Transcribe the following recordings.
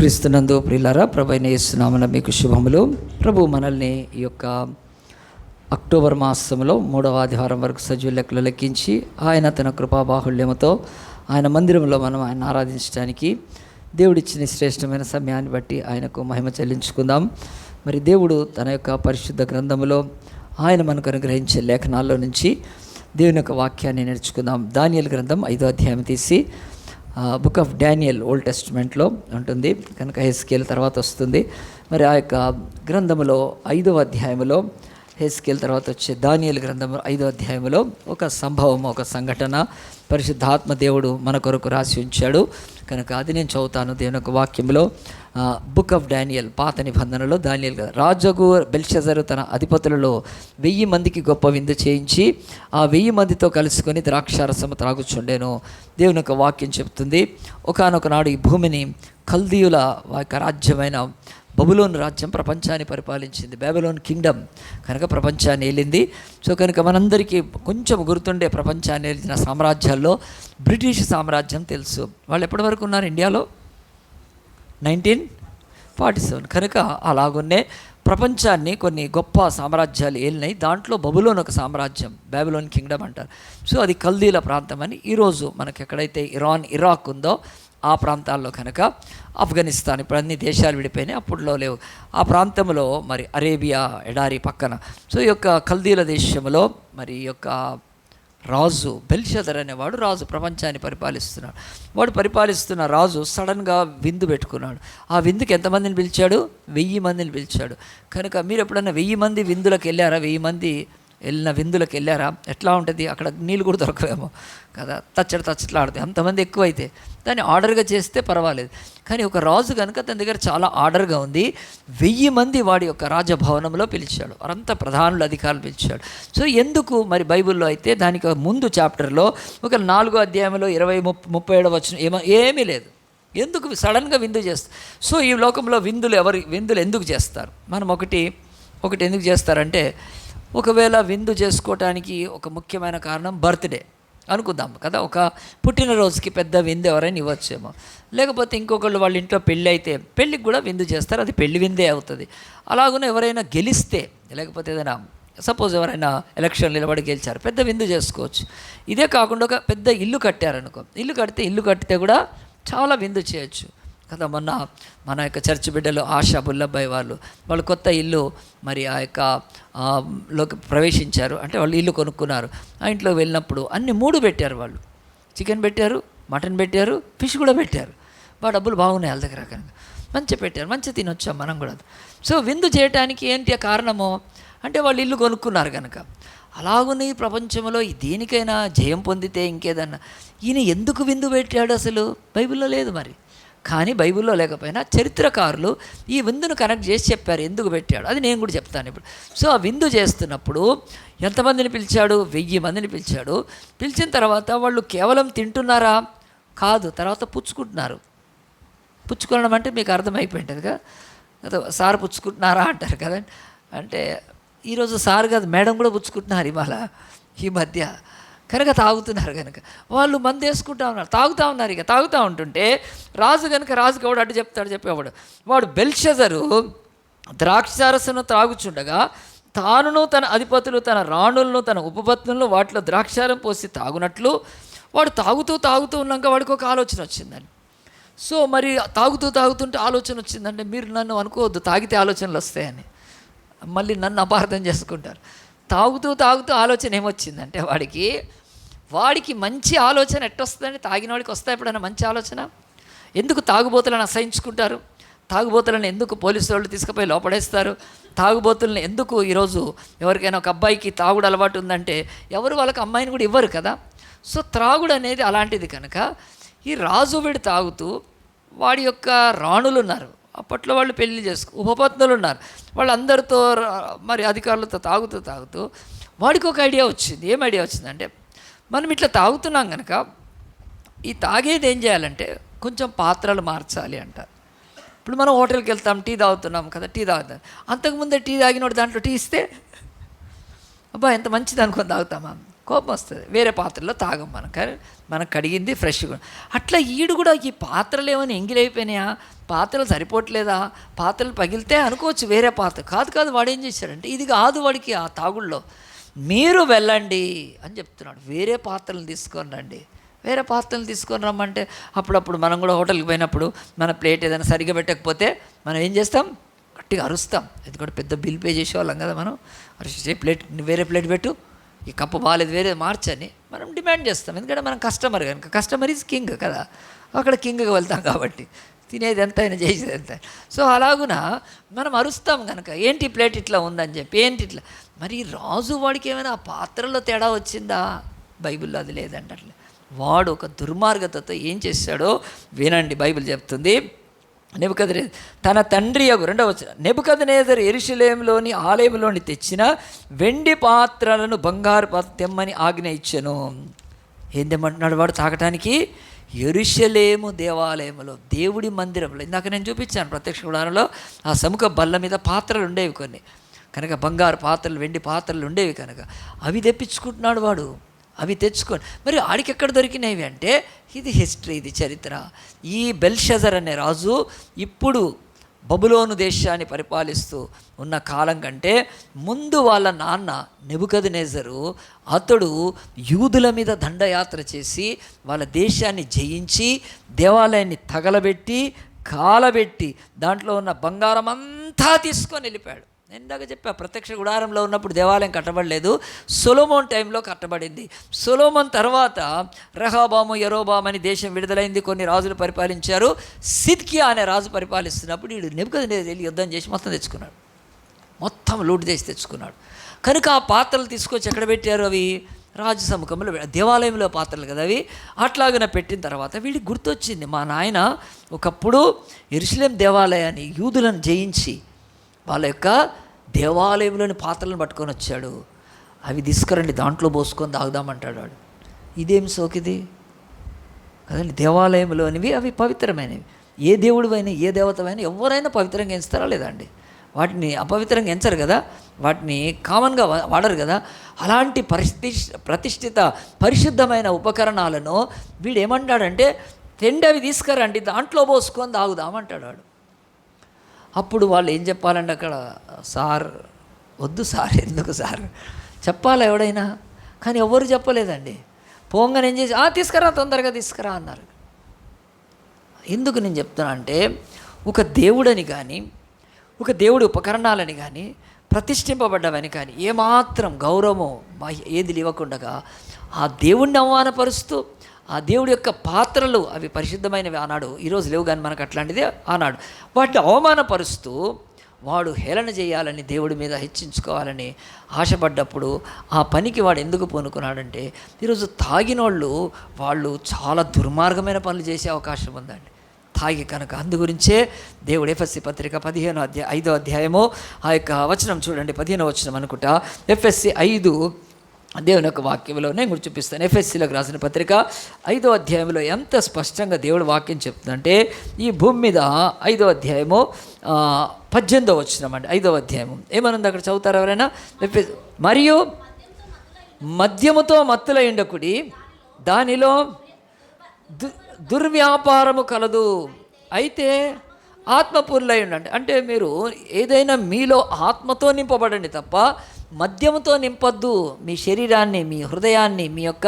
క్రీస్తునందు ప్రియులారా, ప్రభు అయిన యేసు నామమున మీకు శుభములు. ప్రభు మనల్ని ఈ యొక్క అక్టోబర్ మాసంలో 3వ ఆదివారం వరకు సజీవ లెక్కలు లెక్కించి ఆయన తన కృపాబాహుళ్యముతో ఆయన మందిరంలో మనం ఆయన ఆరాధించడానికి దేవుడిచ్చిన శ్రేష్టమైన సమయాన్ని బట్టి ఆయనకు మహిమ చెల్లించుకుందాం. మరి దేవుడు తన యొక్క పరిశుద్ధ గ్రంథములో ఆయన మనకు అనుగ్రహించే లేఖనాల్లో నుంచి దేవుని యొక్క వాక్యాన్ని నేర్చుకుందాం. దానియేలు గ్రంథం 5వ అధ్యాయం తీసి బుక్ ఆఫ్ డానియల్ ఓల్డ్ టెస్ట్మెంట్లో ఉంటుంది కనుక హెస్కేల్ తర్వాత వస్తుంది. మరి ఆ యొక్క గ్రంథములో 5వ అధ్యాయంలో హెస్కేల్ తర్వాత వచ్చే దానియేలు గ్రంథము 5వ అధ్యాయంలో ఒక సంభవం, ఒక సంఘటన పరిశుద్ధాత్మ దేవుడు మన కొరకు రాసి ఉంచాడు కనుక అది నేను చదువుతాను. దేవుని యొక్క వాక్యంలో బుక్ ఆఫ్ డానియల్ పాత నిబంధనలో దానియేలు రాజగు బెల్షజరు తన అధిపతులలో 1000 మందికి గొప్ప విందు చేయించి ఆ 1000 మందితో కలుసుకొని ద్రాక్షారసము త్రాగుచుండెను. దేవుని యొక్క వాక్యం చెప్తుంది, ఒకానొక నాడు ఈ భూమిని కల్దీయుల యొక్క రాజ్యమైన బబులోన్ రాజ్యం ప్రపంచాన్ని పరిపాలించింది. బాబిలోన్ కింగ్డమ్ కనుక ప్రపంచాన్ని ఏలింది. సో కనుక మనందరికీ కొంచెం గుర్తుండే ప్రపంచాన్ని ఏలిన సామ్రాజ్యాల్లో బ్రిటిష్ సామ్రాజ్యం తెలుసు. వాళ్ళు ఎప్పటి వరకు ఉన్నారు ఇండియాలో? 1947. కనుక అలాగున్నే ప్రపంచాన్ని కొన్ని గొప్ప సామ్రాజ్యాలు ఏలినాయి. దాంట్లో బబులోన్ ఒక సామ్రాజ్యం, బాబిలోన్ కింగ్డమ్ అంటారు. సో అది కల్దీల ప్రాంతం అని. ఈరోజు మనకి ఎక్కడైతే ఇరాన్, ఇరాక్ ఉందో ఆ ప్రాంతాల్లో కనుక ఆఫ్ఘనిస్తాన్, ఇప్పుడు అన్ని దేశాలు విడిపోయినాయి, అప్పుడులో లేవు. ఆ ప్రాంతంలో మరి అరేబియా ఎడారి పక్కన. సో ఈ యొక్క కల్దీల దేశంలో మరి ఈ యొక్క రాజు బెల్షజర్ అనేవాడు రాజు ప్రపంచాన్ని పరిపాలిస్తున్నాడు. వాడు పరిపాలిస్తున్న రాజు సడన్గా విందు పెట్టుకున్నాడు. ఆ విందుకి ఎంతమందిని పిలిచాడు? 1000 మందిని పిలిచాడు. కనుక మీరు ఎప్పుడన్నా 1000 మంది విందులకు వెళ్ళారా? 1000 మంది వెళ్ళిన విందులకు వెళ్ళారా? ఎట్లా ఉంటుంది? అక్కడ నీళ్ళు కూడా దొరకవేమో కదా, తచ్చట్లాడుతాయి అంతమంది ఎక్కువైతే. దాన్ని ఆర్డర్గా చేస్తే పర్వాలేదు, కానీ ఒక రాజు కనుక తన దగ్గర చాలా ఆర్డర్గా ఉంది. 1000 మంది వాడి యొక్క రాజభవనంలో పిలిచాడు. వారంతా ప్రధానులు, అధికారులు పిలిచాడు. సో ఎందుకు మరి బైబిల్లో అయితే దానికి ముందు చాప్టర్లో ఒక 4వ అధ్యాయంలో 20-37 వచనం ఏమీ లేదు. ఎందుకు సడన్గా విందు చేస్తారు? సో ఈ లోకంలో విందులు ఎందుకు చేస్తారు? మనం ఒకటి ఎందుకు చేస్తారంటే, ఒకవేళ విందు చేసుకోవటానికి ఒక ముఖ్యమైన కారణం బర్త్డే అనుకుందాం కదా, ఒక పుట్టినరోజుకి పెద్ద విందు ఎవరైనా ఇవ్వచ్చేమో. లేకపోతే ఇంకొకళ్ళు వాళ్ళ ఇంట్లో పెళ్ళి అయితే పెళ్ళికి కూడా విందు చేస్తారు, అది పెళ్లి విందే అవుతుంది. అలాగనే ఎవరైనా గెలిస్తే, లేకపోతే ఏదైనా సపోజ్ ఎవరైనా ఎలక్షన్ నిలబడి గెలిచారు, పెద్ద విందు చేసుకోవచ్చు. ఇదే కాకుండా ఒక పెద్ద ఇల్లు కట్టారనుకో, ఇల్లు కట్టితే కూడా చాలా విందు చేయొచ్చు కదా. మొన్న మన యొక్క చర్చ్ బిడ్డలు ఆశా బుల్లబ్బాయి వాళ్ళు కొత్త ఇల్లు మరి ఆ యొక్క లోకి ప్రవేశించారు. అంటే వాళ్ళు ఇల్లు కొనుక్కున్నారు. ఆ ఇంట్లో వెళ్ళినప్పుడు అన్ని 3 పెట్టారు. వాళ్ళు చికెన్ పెట్టారు, మటన్ పెట్టారు, ఫిష్ కూడా పెట్టారు. డబ్బులు బాగున్నాయి వాళ్ళ దగ్గర కనుక మంచిగా పెట్టారు, మంచిగా తినొచ్చాం మనం కూడా. సో విందు చేయడానికి ఏంటి కారణము అంటే వాళ్ళు ఇల్లు కొనుక్కున్నారు కనుక. అలాగునే ఈ ప్రపంచంలో దేనికైనా జయం పొందితే ఇంకేదన్నా ఈయన ఎందుకు విందు పెట్టాడు అసలు బైబిల్లో లేదు మరి. కానీ బైబిల్లో లేకపోయినా చరిత్రకారులు ఈ విందును కనెక్ట్ చేసి చెప్పారు ఎందుకు పెట్టాడు. అది నేను కూడా చెప్తాను ఇప్పుడు. సో ఆ విందు చేస్తున్నప్పుడు ఎంతమందిని పిలిచాడు? 1000 మందిని పిలిచాడు. పిలిచిన తర్వాత వాళ్ళు కేవలం తింటున్నారా? కాదు, తర్వాత పుచ్చుకుంటున్నారు. పుచ్చుకోవడం అంటే మీకు అర్థమైపోయింటుంది కదా, సార్ పుచ్చుకుంటున్నారా అంటారు కదా. అంటే ఈరోజు సార్ కాదు, మేడం కూడా పుచ్చుకుంటున్నారు ఇవాళ ఈ మధ్య. కనుక తాగుతున్నారు కనుక వాళ్ళు మందు వేసుకుంటా ఉన్నారు, తాగుతూ ఉన్నారు. ఇక తాగుతూ ఉంటుంటే రాజుకి ఎవడు అడ్డు చెప్పేవాడు. వాడు బెల్షజరు ద్రాక్షారసను త్రాగుచుండగా తానును తన అధిపతులు తన రాణులను తన ఉపపత్నులను వాటిలో ద్రాక్షారం పోసి తాగునట్లు వాడు తాగుతూ ఉన్నాక వాడికి ఒక ఆలోచన వచ్చిందని. సో మరి తాగుతుంటే ఆలోచన వచ్చిందంటే మీరు నన్ను అనుకోవద్దు తాగితే ఆలోచనలు వస్తాయని, మళ్ళీ నన్ను అపార్థం చేసుకుంటారు. తాగుతూ ఆలోచన ఏమొచ్చిందంటే వాడికి మంచి ఆలోచన ఎట్టొస్తుందండి? తాగినవాడికి వస్తాయి ఎప్పుడైనా మంచి ఆలోచన? ఎందుకు తాగుబోతులను అసహించుకుంటారు? తాగుబోతులను ఎందుకు పోలీసు వాళ్ళు తీసుకుపోయి లోపడేస్తారు? తాగుబోతులను ఎందుకు ఈరోజు ఎవరికైనా ఒక అబ్బాయికి తాగుడు అలవాటు ఉందంటే ఎవరు వాళ్ళకి అమ్మాయిని కూడా ఇవ్వరు కదా. సో త్రాగుడు అనేది అలాంటిది కనుక ఈ రాజు వీడు తాగుతూ, వాడి యొక్క రాణులు ఉన్నారు, అప్పట్లో వాళ్ళు పెళ్లి ఉపపత్నులు ఉన్నారు, వాళ్ళందరితో మరి అధికారులతో తాగుతూ వాడికి ఒక ఐడియా వచ్చింది. ఏం ఐడియా వచ్చిందంటే, మనం ఇట్లా తాగుతున్నాం కనుక ఈ తాగేది ఏం చేయాలంటే కొంచెం పాత్రలు మార్చాలి అంటారు. ఇప్పుడు మనం హోటల్కి వెళ్తాం, టీ తాగుతున్నాం కదా, టీ తాగుతాం. అంతకుముందే టీ తాగినోడు దాంట్లో టీ ఇస్తే అబ్బా ఎంత మంచిది అనుకొని తాగుతామా? కోపం వస్తుంది. వేరే పాత్రలో తాగం మనం, కానీ మనం కడిగింది ఫ్రెష్గా. అట్లా ఈడు కూడా ఈ పాత్రలు ఏమైనా ఎంగిలైపోయినాయా, పాత్రలు సరిపోవట్లేదా, పాత్రలు పగిలితే అనుకోవచ్చు వేరే పాత్ర. కాదు వాడు ఏం చేశాడంటే ఇది కాదు వాడికి ఆ తాగుళ్ళలో, మీరు వెళ్ళండి అని చెప్తున్నాడు. వేరే పాత్రలు తీసుకొని రండి. వేరే పాత్రలు తీసుకొని రమ్మంటే అప్పుడప్పుడు మనం కూడా హోటల్కి పోయినప్పుడు మన ప్లేట్ ఏదైనా సరిగ్గా పెట్టకపోతే మనం ఏం చేస్తాం, గట్టిగా అరుస్తాం. ఇది కూడా పెద్ద బిల్ పే చేసేవాళ్ళం కదా మనం. అరిస్తే ప్లేట్ వేరే ప్లేట్ పెట్టు, ఈ కప్పు బాగాలేదు వేరే మార్చని మనం డిమాండ్ చేస్తాం. ఎందుకంటే మనం కస్టమర్ కనుక, కస్టమర్ ఈజ్ కింగ్ కదా, అక్కడ కింగ్కి వెళ్తాం కాబట్టి తినేది ఎంత అయినా చేసేది ఎంత. సో అలాగున మనం అరుస్తాం కనుక, ఏంటి ప్లేట్ ఇట్లా ఉందని చెప్పి, ఏంటి ఇట్లా. మరి రాజు వాడికి ఏమైనా ఆ పాత్రలో తేడా వచ్చిందా? బైబిల్లో అది లేదంట. అట్లా వాడు ఒక దుర్మార్గతతో ఏం చేశాడో వినండి. బైబిల్ చెప్తుంది, నెబుకద్నెజరు తన తండ్రి యొక్క 2వ వచనం, నెబుకద్నెజరు యెరూషలేములోని ఆలయంలోని తెచ్చిన వెండి పాత్రలను బంగారు పాత్ర తెమ్మని ఆజ్ఞ ఇచ్చెను. ఏం తెమ్మంటున్నాడు వాడు తాగటానికి? యెరూషలేము దేవాలయంలో, దేవుడి మందిరంలో. ఇందాక నేను చూపించాను ప్రత్యక్ష గుడారంలో ఆ సముఖ బల్ల మీద పాత్రలు ఉండేవి కొన్ని కనుక, బంగారు పాత్రలు వెండి పాత్రలు ఉండేవి కనుక అవి తెప్పించుకుంటున్నాడు వాడు. అవి తెచ్చుకొని మరి ఆడికి ఎక్కడ దొరికినవి అంటే, ఇది హిస్టరీ, ఇది చరిత్ర. ఈ బెల్షజర్ అనే రాజు ఇప్పుడు బబులోను దేశాన్ని పరిపాలిస్తూ ఉన్న కాలం కంటే ముందు వాళ్ళ నాన్న నెబుకద్నెజరు, అతడు యూదుల మీద దండయాత్ర చేసి వాళ్ళ దేశాన్ని జయించి దేవాలయాన్ని తగలబెట్టి కాలబెట్టి దాంట్లో ఉన్న బంగారం అంతా తీసుకొని వెళ్ళిపోయాడు. నేను ఇందాక చెప్పా, ప్రత్యక్ష గుడారంలో ఉన్నప్పుడు దేవాలయం కట్టబడలేదు, సొలొమోన్ టైంలో కట్టబడింది. సొలొమోన్ తర్వాత రెహబాము, యరొబాము అని దేశం విడుదలైంది, కొన్ని రాజులు పరిపాలించారు. సిద్కియా అనే రాజు పరిపాలిస్తున్నప్పుడు వీడు నెబుకద్నెజరు వెళ్ళి యుద్ధం చేసి మొత్తం తెచ్చుకున్నాడు, మొత్తం లూటు చేసి తెచ్చుకున్నాడు. కనుక ఆ పాత్రలు తీసుకొచ్చి ఎక్కడ పెట్టారు? అవి రాజు సముఖంలో, దేవాలయంలో పాత్రలు కదా అవి. అట్లాగనే పెట్టిన తర్వాత వీడికి గుర్తొచ్చింది, మా నాయన ఒకప్పుడు యెరూషలేం దేవాలయాన్ని యూదులను జయించి వాళ్ళ యొక్క దేవాలయంలోని పాత్రలను పట్టుకొని వచ్చాడు. అవి తీసుకురండి, దాంట్లో పోసుకొని తాగుదామంటాడు వాడు. ఇదేం సోకిది కదండి. దేవాలయంలోనివి అవి పవిత్రమైనవి. ఏ దేవుడివైనా ఏ దేవతమైనా ఎవరైనా పవిత్రంగా ఎంచుతారా లేదండి? వాటిని అపవిత్రంగా ఎంచరు కదా, వాటిని కామన్గా వాడరు కదా. అలాంటి ప్రతిష్ఠిత పరిశుద్ధమైన ఉపకరణాలను వీడు ఏమంటాడంటే, తెండి అవి తీసుకురండి, దాంట్లో పోసుకొని తాగుదామంటాడు వాడు. అప్పుడు వాళ్ళు ఏం చెప్పాలండి అక్కడ? సార్ వద్దు సార్, ఎందుకు సార్ చెప్పాలా ఎవడైనా? కానీ ఎవరు చెప్పలేదండి. పోంగానే ఏం చేసి తీసుకురా, తొందరగా తీసుకురా అన్నారు. ఎందుకు నేను చెప్తున్నా అంటే, ఒక దేవుడని కానీ ఒక దేవుడి ఉపకరణాలని కానీ ప్రతిష్ఠింపబడ్డవని కానీ ఏమాత్రం గౌరవము ఏది ఇవ్వకుండా ఆ దేవుణ్ణి అవమానపరుస్తూ, ఆ దేవుడి యొక్క పాత్రలు అవి పరిశుద్ధమైనవి ఆనాడు, ఈరోజు లేవు కానీ మనకు అట్లాంటిది ఆనాడు, వాటిని అవమానపరుస్తూ వాడు హేళన చేయాలని, దేవుడి మీద హెచ్చించుకోవాలని ఆశపడ్డప్పుడు ఆ పనికి వాడు ఎందుకు పూనుకున్నాడంటే, ఈరోజు తాగినోళ్ళు వాళ్ళు చాలా దుర్మార్గమైన పనులు చేసే అవకాశం ఉందండి తాగి కనుక. అందు గురించే దేవుడు ఎఫెస్సీ పత్రిక 5వ అధ్యాయము ఆ యొక్క వచనం చూడండి, 15వ వచనం అనుకుంటా. ఎఫెస్సీ 5 దేవుని యొక్క వాక్యంలో నేను కూడా చూపిస్తాను. ఎఫెస్సీలకు రాసిన పత్రిక 5వ అధ్యాయంలో ఎంత స్పష్టంగా దేవుడు వాక్యం చెప్తుందంటే, ఈ భూమి మీద 5వ అధ్యాయము 18వ వచనం అండి. 5వ అధ్యాయము ఏమనుంది అక్కడ, చదువుతారు ఎవరైనా? మరియు మద్యముతో మత్తులై ఉండకుడి, దానిలో దుర్వ్యాపారము కలదు, అయితే ఆత్మపూర్ణులై ఉండండి. అంటే మీరు ఏదైనా మీలో ఆత్మతో నింపబడండి తప్ప మద్యముతో నింపొద్దు. మీ శరీరాన్ని, మీ హృదయాన్ని, మీ యొక్క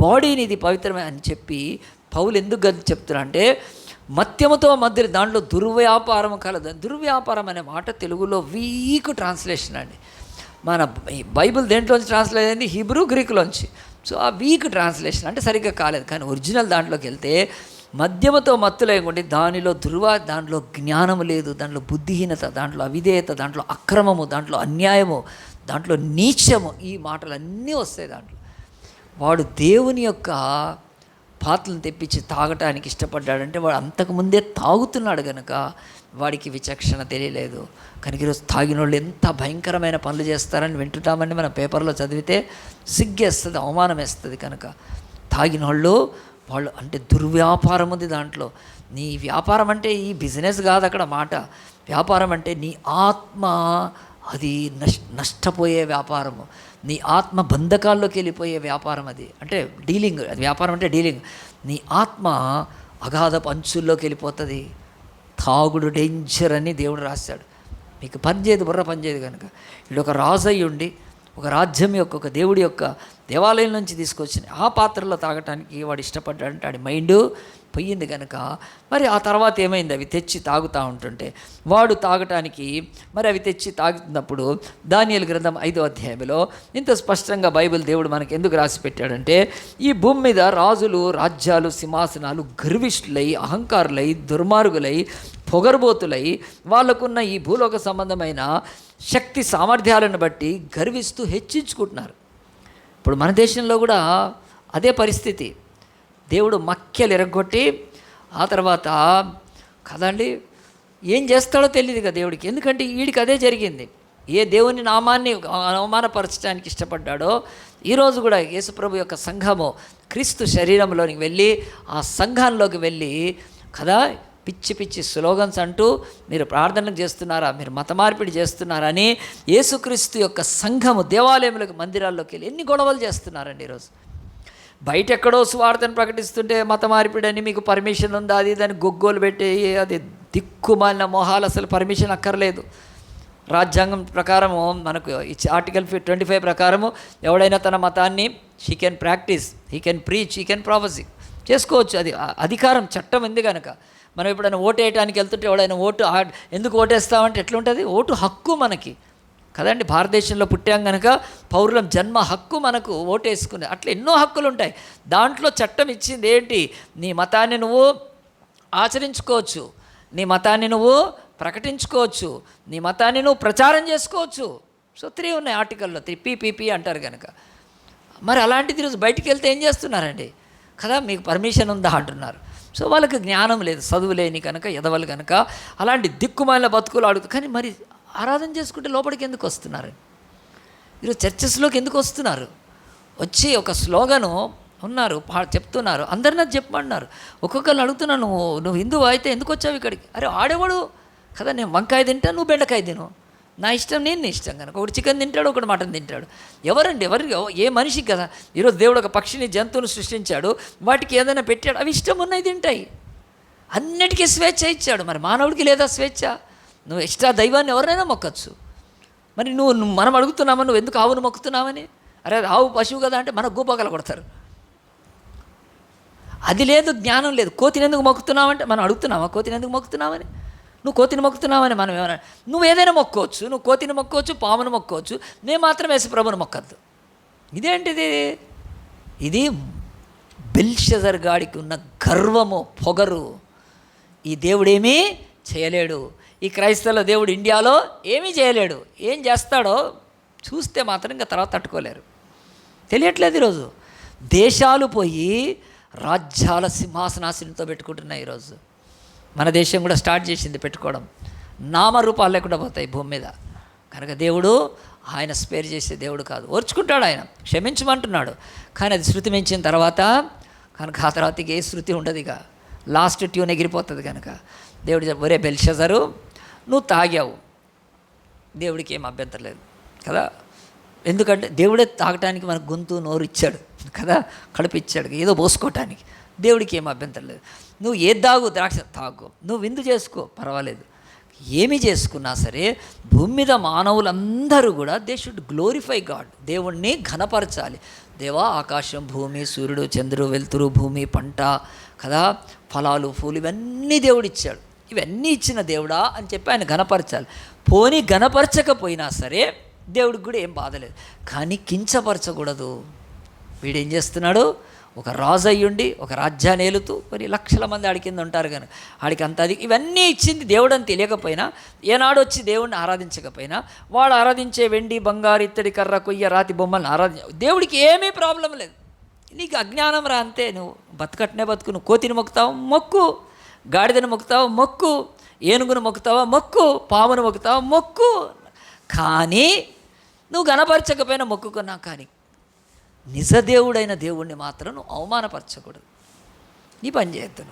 బాడీని ఇది పవిత్రమే అని చెప్పి పౌలు ఎందుకు చెప్తున్నా అంటే, మద్యముతో మధ్య దాంట్లో దుర్వ్యాపారం కలదు. దుర్వ్యాపారం అనే మాట తెలుగులో వీక్ ట్రాన్స్లేషన్ అండి. మన బైబిల్ దేంట్లోంచి ట్రాన్స్లేట్ అయింది? హీబ్రూ, గ్రీకులోంచి. సో ఆ వీక్ ట్రాన్స్లేషన్ అంటే సరిగ్గా కాలేదు. కానీ ఒరిజినల్ దాంట్లోకి వెళ్తే మద్యముతో మత్తులేకుంటే దానిలో దాంట్లో జ్ఞానము లేదు, దాంట్లో బుద్ధిహీనత, దాంట్లో అవిధేయత, దాంట్లో అక్రమము, దాంట్లో అన్యాయము, దాంట్లో నీచము, ఈ మాటలన్నీ వస్తాయి దాంట్లో. వాడు దేవుని యొక్క పాత్రలను తెప్పించి తాగటానికి ఇష్టపడ్డాడంటే వాడు అంతకుముందే తాగుతున్నాడు కనుక వాడికి విచక్షణ తెలియలేదు. కనుక ఈరోజు తాగిన వాళ్ళు ఎంత భయంకరమైన పనులు చేస్తారని వింటుంటామని మన పేపర్లో చదివితే సిగ్గేస్తుంది, అవమానం వేస్తుంది. కనుక తాగిన వాళ్ళు అంటే దుర్వ్యాపారం ఉంది దాంట్లో. నీ వ్యాపారం అంటే ఈ బిజినెస్ కాదు అక్కడ మాట. వ్యాపారం అంటే నీ ఆత్మ అది నష్టపోయే వ్యాపారము, నీ ఆత్మ బంధకాల్లోకి వెళ్ళిపోయే వ్యాపారం. అది అంటే డీలింగ్, అది వ్యాపారం అంటే డీలింగ్. నీ ఆత్మ అగాధపు అంచుల్లోకి వెళ్ళిపోతుంది. తాగుడు డేంజర్ అని దేవుడు రాశాడు. మీకు పనిచేయదు, బుర్ర పనిచేయదు కనుక. వీడు ఒక రాజు అయ్యి ఉండి ఒక రాజ్యం యొక్క, ఒక దేవుడి యొక్క దేవాలయం నుంచి తీసుకొచ్చిన ఆ పాత్రలో తాగటానికి వాడు ఇష్టపడ్డాడంటే వాడి మైండ్ పోయింది కనుక మరి ఆ తర్వాత ఏమైంది, అవి తెచ్చి తాగుతూ ఉంటుంటే వాడు తాగటానికి మరి అవి తెచ్చి తాగుతున్నప్పుడు దానియేలు గ్రంథం 5వ అధ్యాయంలో ఇంత స్పష్టంగా బైబిల్ దేవుడు మనకి ఎందుకు రాసి పెట్టాడంటే, ఈ భూమి మీద రాజులు, రాజ్యాలు, సింహాసనాలు గర్విష్ఠులై, అహంకారులై, దుర్మార్గులై, పొగరుబోతులై, వాళ్ళకున్న ఈ భూలోక సంబంధమైన శక్తి సామర్థ్యాలను బట్టి గర్విస్తూ హెచ్చించుకుంటున్నారు. ఇప్పుడు మన దేశంలో కూడా అదే పరిస్థితి. దేవుడు మక్కెలు ఎరగొట్టి ఆ తర్వాత కదండి ఏం చేస్తాడో తెలియదు కదా దేవుడికి. ఎందుకంటే వీడికి అదే జరిగింది. ఏ దేవుని నామాన్ని అవమానపరచడానికి ఇష్టపడ్డాడో ఈరోజు కూడా యేసుప్రభు యొక్క సంఘము క్రీస్తు శరీరంలోనికి వెళ్ళి ఆ సంఘంలోకి వెళ్ళి కదా పిచ్చి పిచ్చి స్లోగన్స్ అంటూ మీరు ప్రార్థనలు చేస్తున్నారా, మీరు మత మార్పిడి చేస్తున్నారా అని యేసుక్రీస్తు యొక్క సంఘము దేవాలయంలోకి, మందిరాల్లోకి వెళ్ళి ఎన్ని గొడవలు చేస్తున్నారండి ఈరోజు. బయట ఎక్కడో సువార్తను ప్రకటిస్తుంటే మత మార్పిడి అని మీకు పర్మిషన్ ఉందా, అది దాన్ని గొగ్గోలు పెట్టి అది దిక్కుమాలిన మొహాలు. అసలు పర్మిషన్ అక్కర్లేదు. రాజ్యాంగం ప్రకారము మనకు ఇచ్చి ఆర్టికల్ 25 ప్రకారము ఎవడైనా తన మతాన్ని he can practice, he can preach, he can prophecy చేసుకోవచ్చు. అది అధికారం, చట్టం ఉంది కనుక. మనం ఎప్పుడైనా ఓటు వేయడానికి వెళ్తుంటే ఎవడైనా ఎందుకు ఓటేస్తామంటే ఎట్లుంటుంది, ఓటు హక్కు మనకి కదండి. భారతదేశంలో పుట్టాం కనుక పౌరులం, జన్మ హక్కు మనకు, ఓటు వేసుకునే అట్లా ఎన్నో హక్కులు ఉంటాయి. దాంట్లో చట్టం ఇచ్చింది ఏంటి, నీ మతాన్ని నువ్వు ఆచరించుకోవచ్చు, నీ మతాన్ని నువ్వు ప్రకటించుకోవచ్చు, నీ మతాన్ని నువ్వు ప్రచారం చేసుకోవచ్చు. సో 3 ఉన్నాయి ఆర్టికల్లో, 3 PPP అంటారు కనుక. మరి అలాంటిది ఈరోజు బయటికి వెళ్తే ఏం చేస్తున్నారండి కదా, మీకు పర్మిషన్ ఉందా అంటున్నారు. సో వాళ్ళకి జ్ఞానం లేదు, చదువు లేని కనుక, ఎదవలు కనుక అలాంటి దిక్కుమాలిన బతుకులు అడుగుతారు. కానీ మరి ఆరాధన చేసుకుంటే లోపలికి ఎందుకు వస్తున్నారు? ఈరోజు చర్చెస్లోకి ఎందుకు వస్తున్నారు? వచ్చి ఒక స్లోగను ఉన్నారు, చెప్తున్నారు, అందరినీ చెప్పమన్నారు. ఒక్కొక్కరిని అడుగుతున్నాను, నువ్వు హిందువు అయితే ఎందుకు వచ్చావు ఇక్కడికి? అరే ఆడేవాడు కదా, నేను వంకాయ తింటా, నువ్వు బెండకాయ తిను, నా ఇష్టం, నేను నీ ఇష్టం కనుక. ఒకటి చికెన్ తింటాడు, ఒకటి మటన్ తింటాడు. ఎవరండి ఏ మనిషికి కదా. ఈరోజు దేవుడు ఒక పక్షిని, జంతువుని సృష్టించాడు, వాటికి ఏదైనా పెట్టాడు, అవి ఇష్టం ఉన్నాయి తింటాయి. అన్నిటికీ స్వేచ్ఛ ఇచ్చాడు. మరి మానవుడికి లేదా స్వేచ్ఛ? నువ్వు ఇష్ట దైవాన్ని ఎవరైనా మొక్కచ్చు. మరి మనం అడుగుతున్నామని నువ్వు ఎందుకు ఆవును మొక్కుతున్నామని? అరే ఆవు పశువు కదా అంటే మన గూపగల కొడతారు. అది లేదు, జ్ఞానం లేదు. కోతిని ఎందుకు మొక్కుతున్నామంటే మనం అడుగుతున్నామా కోతిని ఎందుకు మొక్కుతున్నామని? నువ్వు కోతిని మొక్కుతున్నావని మనం ఏమన్నా, నువ్వు ఏదైనా మొక్కోవచ్చు, నువ్వు కోతిని మొక్కోవచ్చు, పామును మొక్కోవచ్చు, నేను మాత్రం యేసుప్రభుని మొక్కద్దు. ఇదేంటిది? ఇది బెల్షజర్ గాడికి ఉన్న గర్వము, పొగరు. ఈ దేవుడేమీ చేయలేడు. ఈ క్రైస్తవుల దేవుడు ఇండియాలో ఏమీ చేయలేడు. ఏం చేస్తాడో చూస్తే మాత్రం ఇంకా తర్వాత తట్టుకోలేరు. తెలియట్లేదు. ఈరోజు దేశాలు పోయి రాజ్యాల సింహాసనాశనంతో పెట్టుకుంటున్నాయి. ఈరోజు మన దేశం కూడా స్టార్ట్ చేసింది పెట్టుకోవడం. నామరూపాలు లేకుండా పోతాయి భూమి మీద. కనుక దేవుడు ఆయన స్పేర్ చేసే దేవుడు కాదు. ఓర్చుకుంటాడు, ఆయన క్షమించమంటున్నాడు. కానీ అది శృతి మించిన తర్వాత కనుక ఆ తర్వాత ఇక ఏ శృతి ఉండదు, ఇక లాస్ట్ ట్యూన్ ఎగిరిపోతుంది. కనుక దేవుడు ఒరే బెల్షజరు, నువ్వు తాగావు, దేవుడికి ఏం అభ్యంతరం లేదు కదా. ఎందుకంటే దేవుడే తాగటానికి మనకు గొంతు, నోరు ఇచ్చాడు కదా, కడుపు ఇచ్చాడు, ఏదో పోసుకోవటానికి. దేవుడికి ఏం అభ్యంతరం లేదు. నువ్వు ఏది తాగు, ద్రాక్ష తాగు, నువ్వు విందు చేసుకో, పర్వాలేదు. ఏమి చేసుకున్నా సరే భూమి మీద మానవులందరూ కూడా దే షుడ్ గ్లోరిఫై గాడ్, దేవుణ్ణి ఘనపరచాలి. దేవా, ఆకాశం, భూమి, సూర్యుడు, చంద్రుడు, వెలుతురు, భూమి, పంట కదా, ఫలాలు, పూలు, ఇవన్నీ దేవుడు ఇచ్చాడు. ఇవన్నీ ఇచ్చిన దేవుడా అని చెప్పి ఆయన ఘనపరచాలి. పోనీ ఘనపరచకపోయినా సరే దేవుడికి కూడా ఏం బాధలేదు. కానీ కించపరచకూడదు. వీడేం చేస్తున్నాడు, ఒక రాజు అయ్యుండి ఒక రాజ్యాన్ని ఏలుతూ మరి లక్షల మంది ఆడి కింద ఉంటారు. కానీ ఆడికి అంత అది ఇవన్నీ ఇచ్చింది దేవుడు అని తెలియకపోయినా, ఏనాడు వచ్చి దేవుడిని ఆరాధించకపోయినా, వాడు ఆరాధించే వెండి, బంగారు, ఇత్తడి, కర్ర, కొయ్య, రాతి బొమ్మలను దేవుడికి ఏమీ ప్రాబ్లం లేదు. నీకు అజ్ఞానం రా అంతే. నువ్వు బతుకట్నే బతుకు. నువ్వు కోతిని మొక్కుతావు, మొక్కు. గాడిదను మొక్కుతావు, మొక్కు. ఏనుగును మొక్కుతావా, మొక్కు. పామును మొక్కుతావా, మొక్కు. కానీ నువ్వు గణపరచకపోయినా మొక్కుకున్నా, కానీ నిజదేవుడైన దేవుణ్ణి మాత్రం నువ్వు అవమానపరచకూడదు. నీ పని చేయొద్దు.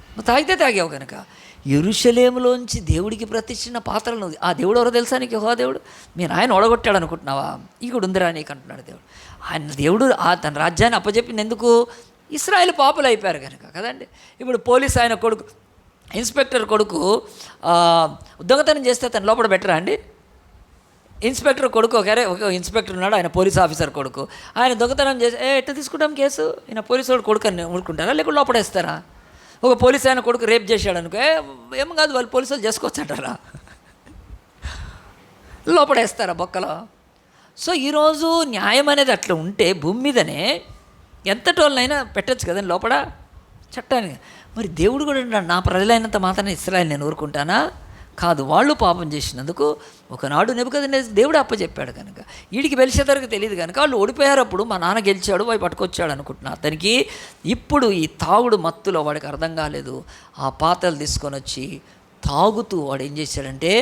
నువ్వు తాగితే తాగావు కనుక. యెరూషలేములోంచి దేవుడికి ప్రతిష్ఠించిన పాత్రలను, ఆ దేవుడు ఎవరో తెలుసా నీకు? యెహోవా దేవుడు. మీ నాయన ఓడగొట్టాడు అనుకుంటున్నావా? ఇక్కడ ఉందిరా నీకు అంటున్నాడు దేవుడు. ఆయన దేవుడు తన రాజ్యాన్ని అప్పచెప్పింది ఎందుకు? ఇశ్రాయేలు పాపులు అయిపోయారు కనుక కదండి. ఇప్పుడు పోలీస్ ఆయన కొడుకు, ఇన్స్పెక్టర్ కొడుకు దొంగతనం చేస్తే తను లోపల బెటరా అండి? ఇన్స్పెక్టర్ కొడుకు ఒక ఇన్స్పెక్టర్ ఉన్నాడు, ఆయన పోలీస్ ఆఫీసర్ కొడుకు, ఆయన దొంగతనం చేసి ఎట్లా తీసుకుంటాం కేసు? ఈయన పోలీసు వాడు కొడుకు అని ఊరుకుంటారా, లేకపోతే లోపడేస్తారా? ఒక పోలీస్ ఆయన కొడుకు రేప్ చేశాడు అనుకో, ఏం కాదు, వాళ్ళు పోలీసు వాళ్ళు చేసుకోవచ్చు అంటారా? లోపడేస్తారా బొక్కలో? సో ఈరోజు న్యాయం అనేది అట్లా ఉంటే భూమి మీదనే ఎంతటోళ్ళనైనా పెట్టచ్చు కదండి లోపల చట్టాన్ని. మరి దేవుడు కూడా నా ప్రజలైనంత మాత్రమే ఇశ్రాయేలు నేను ఊరుకుంటానా? కాదు, వాళ్ళు పాపం చేసినందుకు ఒకనాడు నెబుకద్నెజరు దేవుడు అప్పచెప్పాడు కనుక, వీడికి బెల్షస్సరుకు తెలియదు కనుక వాళ్ళు ఓడిపోయారు. అప్పుడు మా నాన్న గెలిచాడు, వాడు పట్టుకొచ్చాడు అనుకుంటున్నా. అతనికి ఇప్పుడు ఈ తాగుడు మత్తులో వాడికి అర్థం కాలేదు. ఆ పాత్రలు తీసుకొని వచ్చి తాగుతూ వాడు ఏం చేశాడంటే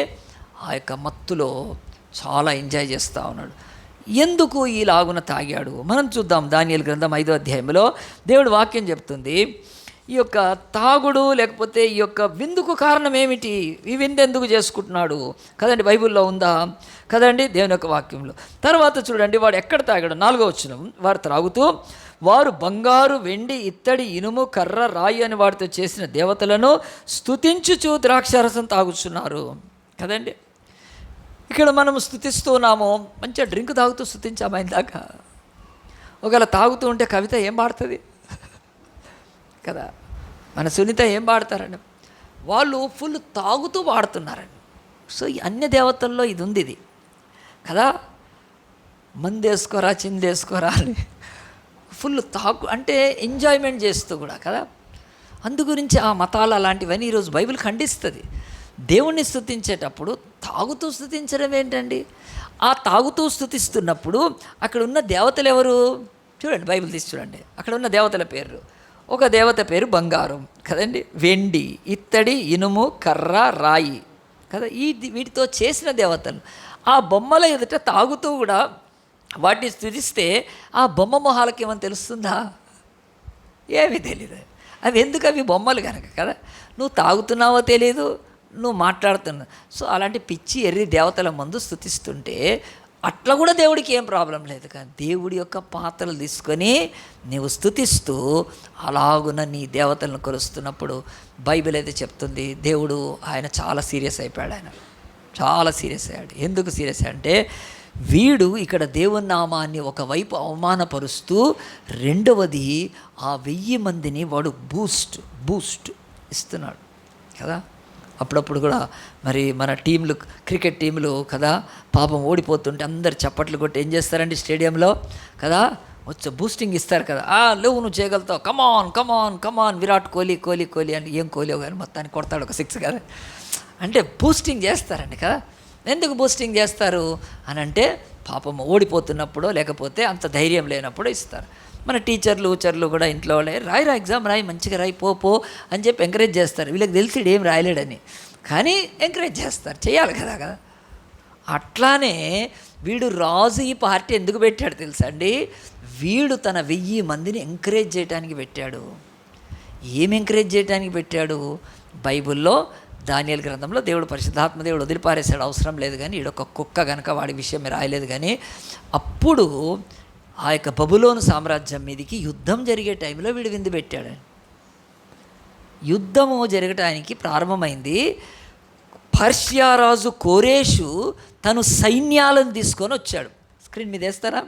ఆ యొక్క మత్తులో చాలా ఎంజాయ్ చేస్తూ ఉన్నాడు. ఎందుకు ఈలాగున తాగాడు మనం చూద్దాం. దానియేలు గ్రంథం 5వ అధ్యాయంలో దేవుడు వాక్యం చెప్తుంది, ఈ యొక్క తాగుడు లేకపోతే ఈ యొక్క విందుకు కారణం ఏమిటి? ఈ విందు ఎందుకు చేసుకుంటున్నాడు కదండి, బైబిల్లో ఉందా కదండి, దేవుని యొక్క వాక్యంలో. తర్వాత చూడండి, వాడు ఎక్కడ తాగాడు? 4వ వచనం, వారు త్రాగుతూ వారు బంగారు, వెండి, ఇత్తడి, ఇనుము, కర్ర, రాయి అని వాటితో చేసిన దేవతలను స్తుతించుచు ద్రాక్షారసం తాగుతున్నారు కదండి. ఇక్కడ మనం స్తుతిస్తున్నాము, మంచిగా డ్రింక్ తాగుతూ స్తుతించాము ఇందాక. ఒకవేళ తాగుతూ ఉంటే కవిత ఏం పాడుతుంది కదా, మన సునీత ఏం పాడతారండి? వాళ్ళు ఫుల్ తాగుతూ పాడుతున్నారండి. సో ఈ అన్య దేవతల్లో ఇది ఉంది, ఇది కదా, మందేసుకోరా చిందేసుకోరా అని ఫుల్ తాగు అంటే ఎంజాయ్మెంట్ చేస్తూ కూడా కదా. అందు గురించి ఆ మతాలు అలాంటివన్నీ ఈరోజు బైబిల్ ఖండిస్తుంది. దేవుణ్ణి స్తుతించేటప్పుడు తాగుతూ స్తుతించడం ఏంటండి? ఆ తాగుతూ స్తుతిస్తున్నప్పుడు అక్కడ ఉన్న దేవతలు ఎవరు? చూడండి, బైబిల్ తీసి చూడండి, అక్కడ ఉన్న దేవతల పేర్లు. ఒక దేవత పేరు బంగారం కదండి, వెండి, ఇత్తడి, ఇనుము, కర్ర, రాయి కదా, వీటితో చేసిన దేవతలు. ఆ బొమ్మల ఎదుట తాగుతూ కూడా వాటిని స్తుతిస్తే ఆ బొమ్మ మొహాలకి ఏమని తెలుస్తుందా? ఏమీ తెలియదు. అవి ఎందుకు? అవి బొమ్మలు కనుక కదా. నువ్వు తాగుతున్నావో తెలియదు, నువ్వు మాట్లాడుతున్నావు. సో అలాంటి పిచ్చి ఎర్రి దేవతల ముందు స్తుతిస్తుంటే అట్లా కూడా దేవుడికి ఏం ప్రాబ్లం లేదు. కానీ దేవుడి యొక్క పాత్రలు తీసుకొని నీవు స్తుతిస్తూ అలాగున నీ దేవతలను కొలుస్తున్నప్పుడు బైబిల్ అయితే చెప్తుంది, దేవుడు ఆయన చాలా సీరియస్ అయిపోయాడు. ఆయన చాలా సీరియస్ అయ్యాడు. ఎందుకు సీరియస్ అంటే వీడు ఇక్కడ దేవుని నామాన్ని ఒకవైపు అవమానపరుస్తూ, రెండవది ఆ 1000 మందిని వాడు బూస్ట్ ఇస్తున్నాడు కదా. అప్పుడప్పుడు కూడా మరి మన టీంలు, క్రికెట్ టీంలు కదా, పాపం ఓడిపోతుంటే అందరు చప్పట్లు కొట్టి ఏం చేస్తారండి స్టేడియంలో కదా, వచ్చి బూస్టింగ్ ఇస్తారు కదా. లేవు నువ్వు చేయగలుగుతావు, కమాన్ కమాన్ కమాన్, విరాట్ కోహ్లీ అంటే ఏం కోహ్లీ కానీ మొత్తానికి కొడతాడు ఒక 6 కదా, అంటే బూస్టింగ్ చేస్తారండి కదా. ఎందుకు బూస్టింగ్ చేస్తారు అని అంటే పాపం ఓడిపోతున్నప్పుడు లేకపోతే అంత ధైర్యం లేనప్పుడు ఇస్తారు. మన టీచర్లు కూడా ఇంట్లో వాళ్ళే రాయి ఎగ్జామ్ రాయి, మంచిగా రాయి పో అని చెప్పి ఎంకరేజ్ చేస్తారు. వీళ్ళకి తెలిసి ఏం రాయలేడని, కానీ ఎంకరేజ్ చేస్తారు, చేయాలి కదా. అట్లానే వీడు రాజు ఈ పార్టీ ఎందుకు పెట్టాడు తెలుసా అండి? వీడు తన 1000 మందిని ఎంకరేజ్ చేయడానికి పెట్టాడు. ఏం ఎంకరేజ్ చేయడానికి పెట్టాడు? బైబిల్లో దానియేలు గ్రంథంలో దేవుడు, పరిశుద్ధాత్మ దేవుడు వదిలిపారేసాడు, అవసరం లేదు. కానీ ఈడొక కుక్క కనుక వాడి విషయం రాయలేదు. కానీ అప్పుడు ఆ యొక్క బబులోను సామ్రాజ్యం మీదకి యుద్ధం జరిగే టైంలో వీడు విందు పెట్టాడు. యుద్ధము జరగటానికి ప్రారంభమైంది. పర్షియా రాజు కోరేషు తను సైన్యాలను తీసుకొని వచ్చాడు. స్క్రీన్ మీద వేస్తారా?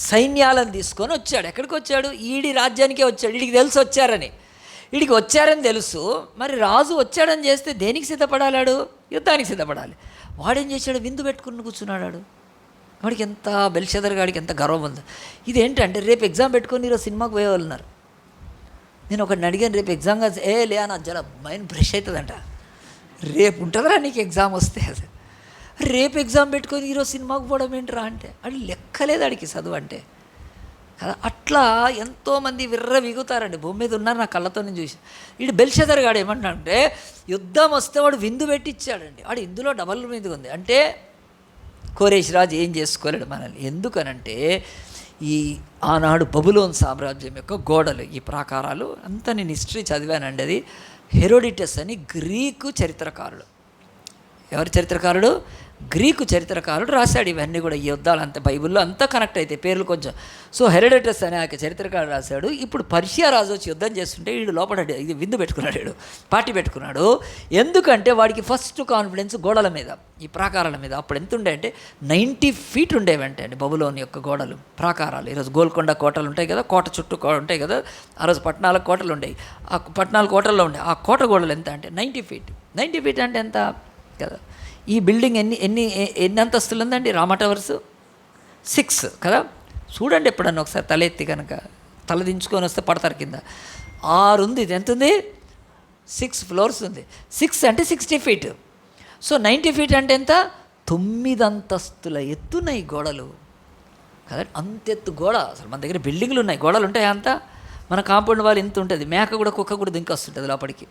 సైన్యాలను తీసుకొని వచ్చాడు. ఎక్కడికి వచ్చాడు? ఈడి రాజ్యానికే వచ్చాడు. వీడికి తెలుసు వచ్చారని, వీడికి వచ్చారని తెలుసు. మరి రాజు వచ్చాడని చేస్తే దేనికి సిద్ధపడాలాడు? యుద్ధానికి సిద్ధపడాలి. వాడేం చేశాడు? విందు పెట్టుకుని కూర్చున్నాడు. వాడికి ఎంత, బెల్షస్సరు గాడికి ఎంత గర్వం ఉంది. ఇదేంటంటే రేపు ఎగ్జామ్ పెట్టుకొని ఈరోజు సినిమాకి పోయేవాళ్ళు ఉన్నారు. నేను ఒకటి అడిగాను, రేపు ఎగ్జామ్గా లే నా జర మైండ్ బ్రష్ అవుతుందంట. రేపు ఉంటుందిరా నీకు ఎగ్జామ్ వస్తే, అసలు రేపు ఎగ్జామ్ పెట్టుకొని ఈరోజు సినిమాకి పోవడం ఏంటరా అంటే అది లెక్కలేదు ఆడికి చదువు అంటే కదా. అట్లా ఎంతోమంది విర్ర విగుతారండి, భూమి మీద ఉన్నారు, నా కళ్ళతో నేను చూసి. వీడు బెల్షస్సరు గాడు ఏమంటాడంటే యుద్ధం వస్తే వాడు విందు పెట్టించాడండి. వాడు ఇందులో డబల్ మీద ఉంది అంటే కోరేష్ రాజు ఏం చేసుకోలేడు మనల్ని. ఎందుకనంటే ఈ ఆనాడు బబులోన్ సామ్రాజ్యం యొక్క గోడలు, ఈ ప్రాకారాలు అంతా నేను హిస్టరీ చదివానండి. అది హెరోడిటస్ అని గ్రీకు చరిత్రకారుడు. ఎవరి చరిత్రకారుడు? గ్రీకు చరిత్రకారుడు రాశాడు ఇవన్నీ కూడా. ఈ యుద్ధాలు అంతా బైబిల్లో అంతా కనెక్ట్ అయితే పేర్లు కొంచెం. సో హెరోడటస్ అనే ఆ చరిత్రకారుడు రాశాడు. ఇప్పుడు పర్షియా రాజు వచ్చి యుద్ధం చేస్తుంటే వీడు లోపల ఇది విందు పెట్టుకున్నాడు, వీడు పార్టీ పెట్టుకున్నాడు. ఎందుకంటే వాడికి ఫస్ట్ కాన్ఫిడెన్స్ గోడల మీద, ఈ ప్రాకారాల మీద. అప్పుడు ఎంత ఉండే అంటే 90 feet ఉండేవంటే అండి బబులోని యొక్క గోడలు, ప్రాకారాలు. ఈరోజు గోల్కొండ కోటలు ఉంటాయి కదా, కోట చుట్టూ ఉంటాయి కదా, ఆ రోజు పట్టణాలకు కోటలు ఉండేవి. ఆ పట్టణాలు కోటల్లో ఉండే ఆ కోట గోడలు ఎంత అంటే 90 feet. 90 feet అంటే ఎంత కదా. ఈ బిల్డింగ్ ఎన్ని అంతస్తులు ఉందండి? రామా టవర్స్ 6 కదా. చూడండి ఎప్పుడన్నా ఒకసారి తల ఎత్తి కనుక, తల దించుకొని వస్తే పడతారు కింద. 6 ఉంది. ఇది ఎంత ఉంది? 6 floors ఉంది. 6 అంటే 60 feet. సో 90 feet అంటే ఎంత? 9 అంతస్తుల ఎత్తున్నాయి గోడలు కదా. అంత ఎత్తు గోడ. అసలు మన దగ్గర బిల్డింగ్లు ఉన్నాయి, గోడలు ఉంటాయి అంత. మన కాంపౌండ్ వాళ్ళు ఇంత ఉంటుంది, మేక కూడా కుక్క కూడా దింకొస్తుంటుంది లోపలికి,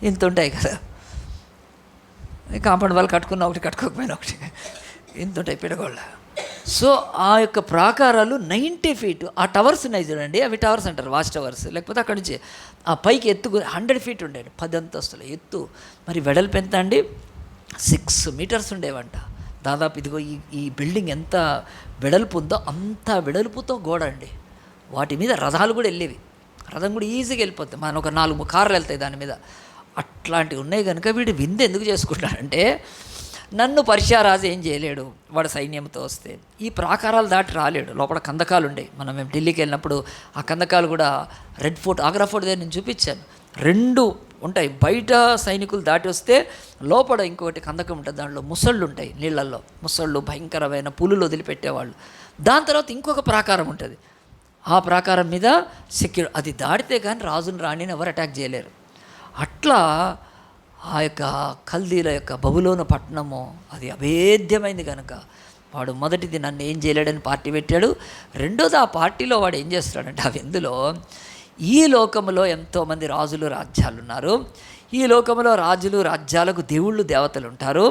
ఇంత ఉంటాయి కదా. కాంపౌండ్ వాళ్ళు కట్టుకున్న ఒకటి, కట్టుకోకపోయినా ఒకటి, ఇంత ఉంటాయి పిడగోళ్ళ. సో ఆ యొక్క ప్రాకారాలు 90 feet. ఆ టవర్స్ ఉన్నాయి చూడండి, అవి టవర్స్ అంటారు, వాచ్ టవర్స్. లేకపోతే అక్కడి నుంచి ఆ పైకి ఎత్తు 100 feet ఉండేది, 10 అంతస్తుల ఎత్తు. మరి వెడల్పు ఎంత అండి? 6 meters ఉండేవంట దాదాపు. ఇదిగో ఈ బిల్డింగ్ ఎంత వెడల్పు ఉందో అంత వెడల్పుతో గోడ అండి. వాటి మీద రథాలు కూడా వెళ్ళేవి, రథం కూడా ఈజీగా వెళ్ళిపోతుంది. మనం ఒక 4 కార్లు వెళ్తాయి దాని మీద. అట్లాంటివి ఉన్నాయి కనుక వీడు విందు ఎందుకు చేసుకుంటాడంటే, నన్ను పర్షియా రాజు ఏం చేయలేడు వాడు సైన్యంతో వస్తే. ఈ ప్రాకారాలు దాటి రాలేడు. లోపల కందకాలు ఉండేవి. మేము ఢిల్లీకి వెళ్ళినప్పుడు ఆ కందకాలు కూడా రెడ్ ఫోర్ట్, ఆగ్రా ఫోర్ట్ దగ్గర నేను చూపించాను. 2 ఉంటాయి. బయట సైనికులు దాటి వస్తే లోపల ఇంకొకటి కందకం ఉంటుంది, దాంట్లో ముసళ్ళు ఉంటాయి, నీళ్ళల్లో ముసళ్ళు, భయంకరమైన పులులు వదిలిపెట్టేవాళ్ళు. దాని తర్వాత ఇంకొక ప్రాకారం ఉంటుంది. ఆ ప్రాకారం మీద సెక్యూర్, అది దాటితే కానీ రాజుని రాణిని ఎవరు అటాక్ చేయలేరు. అట్లా ఆ యొక్క కల్దీల యొక్క బబులోను పట్టణము అది అభేద్యమైంది కనుక వాడు మొదటిది నన్ను ఏం చేయలేడని పార్టీ పెట్టాడు. రెండోది ఆ పార్టీలో వాడు ఏం చేస్తాడంటే, ఆ విందులో ఈ లోకంలో ఎంతోమంది రాజులు రాజ్యాలు ఉన్నారు. ఈ లోకంలో రాజులు రాజ్యాలకు దేవుళ్ళు దేవతలు ఉంటారు.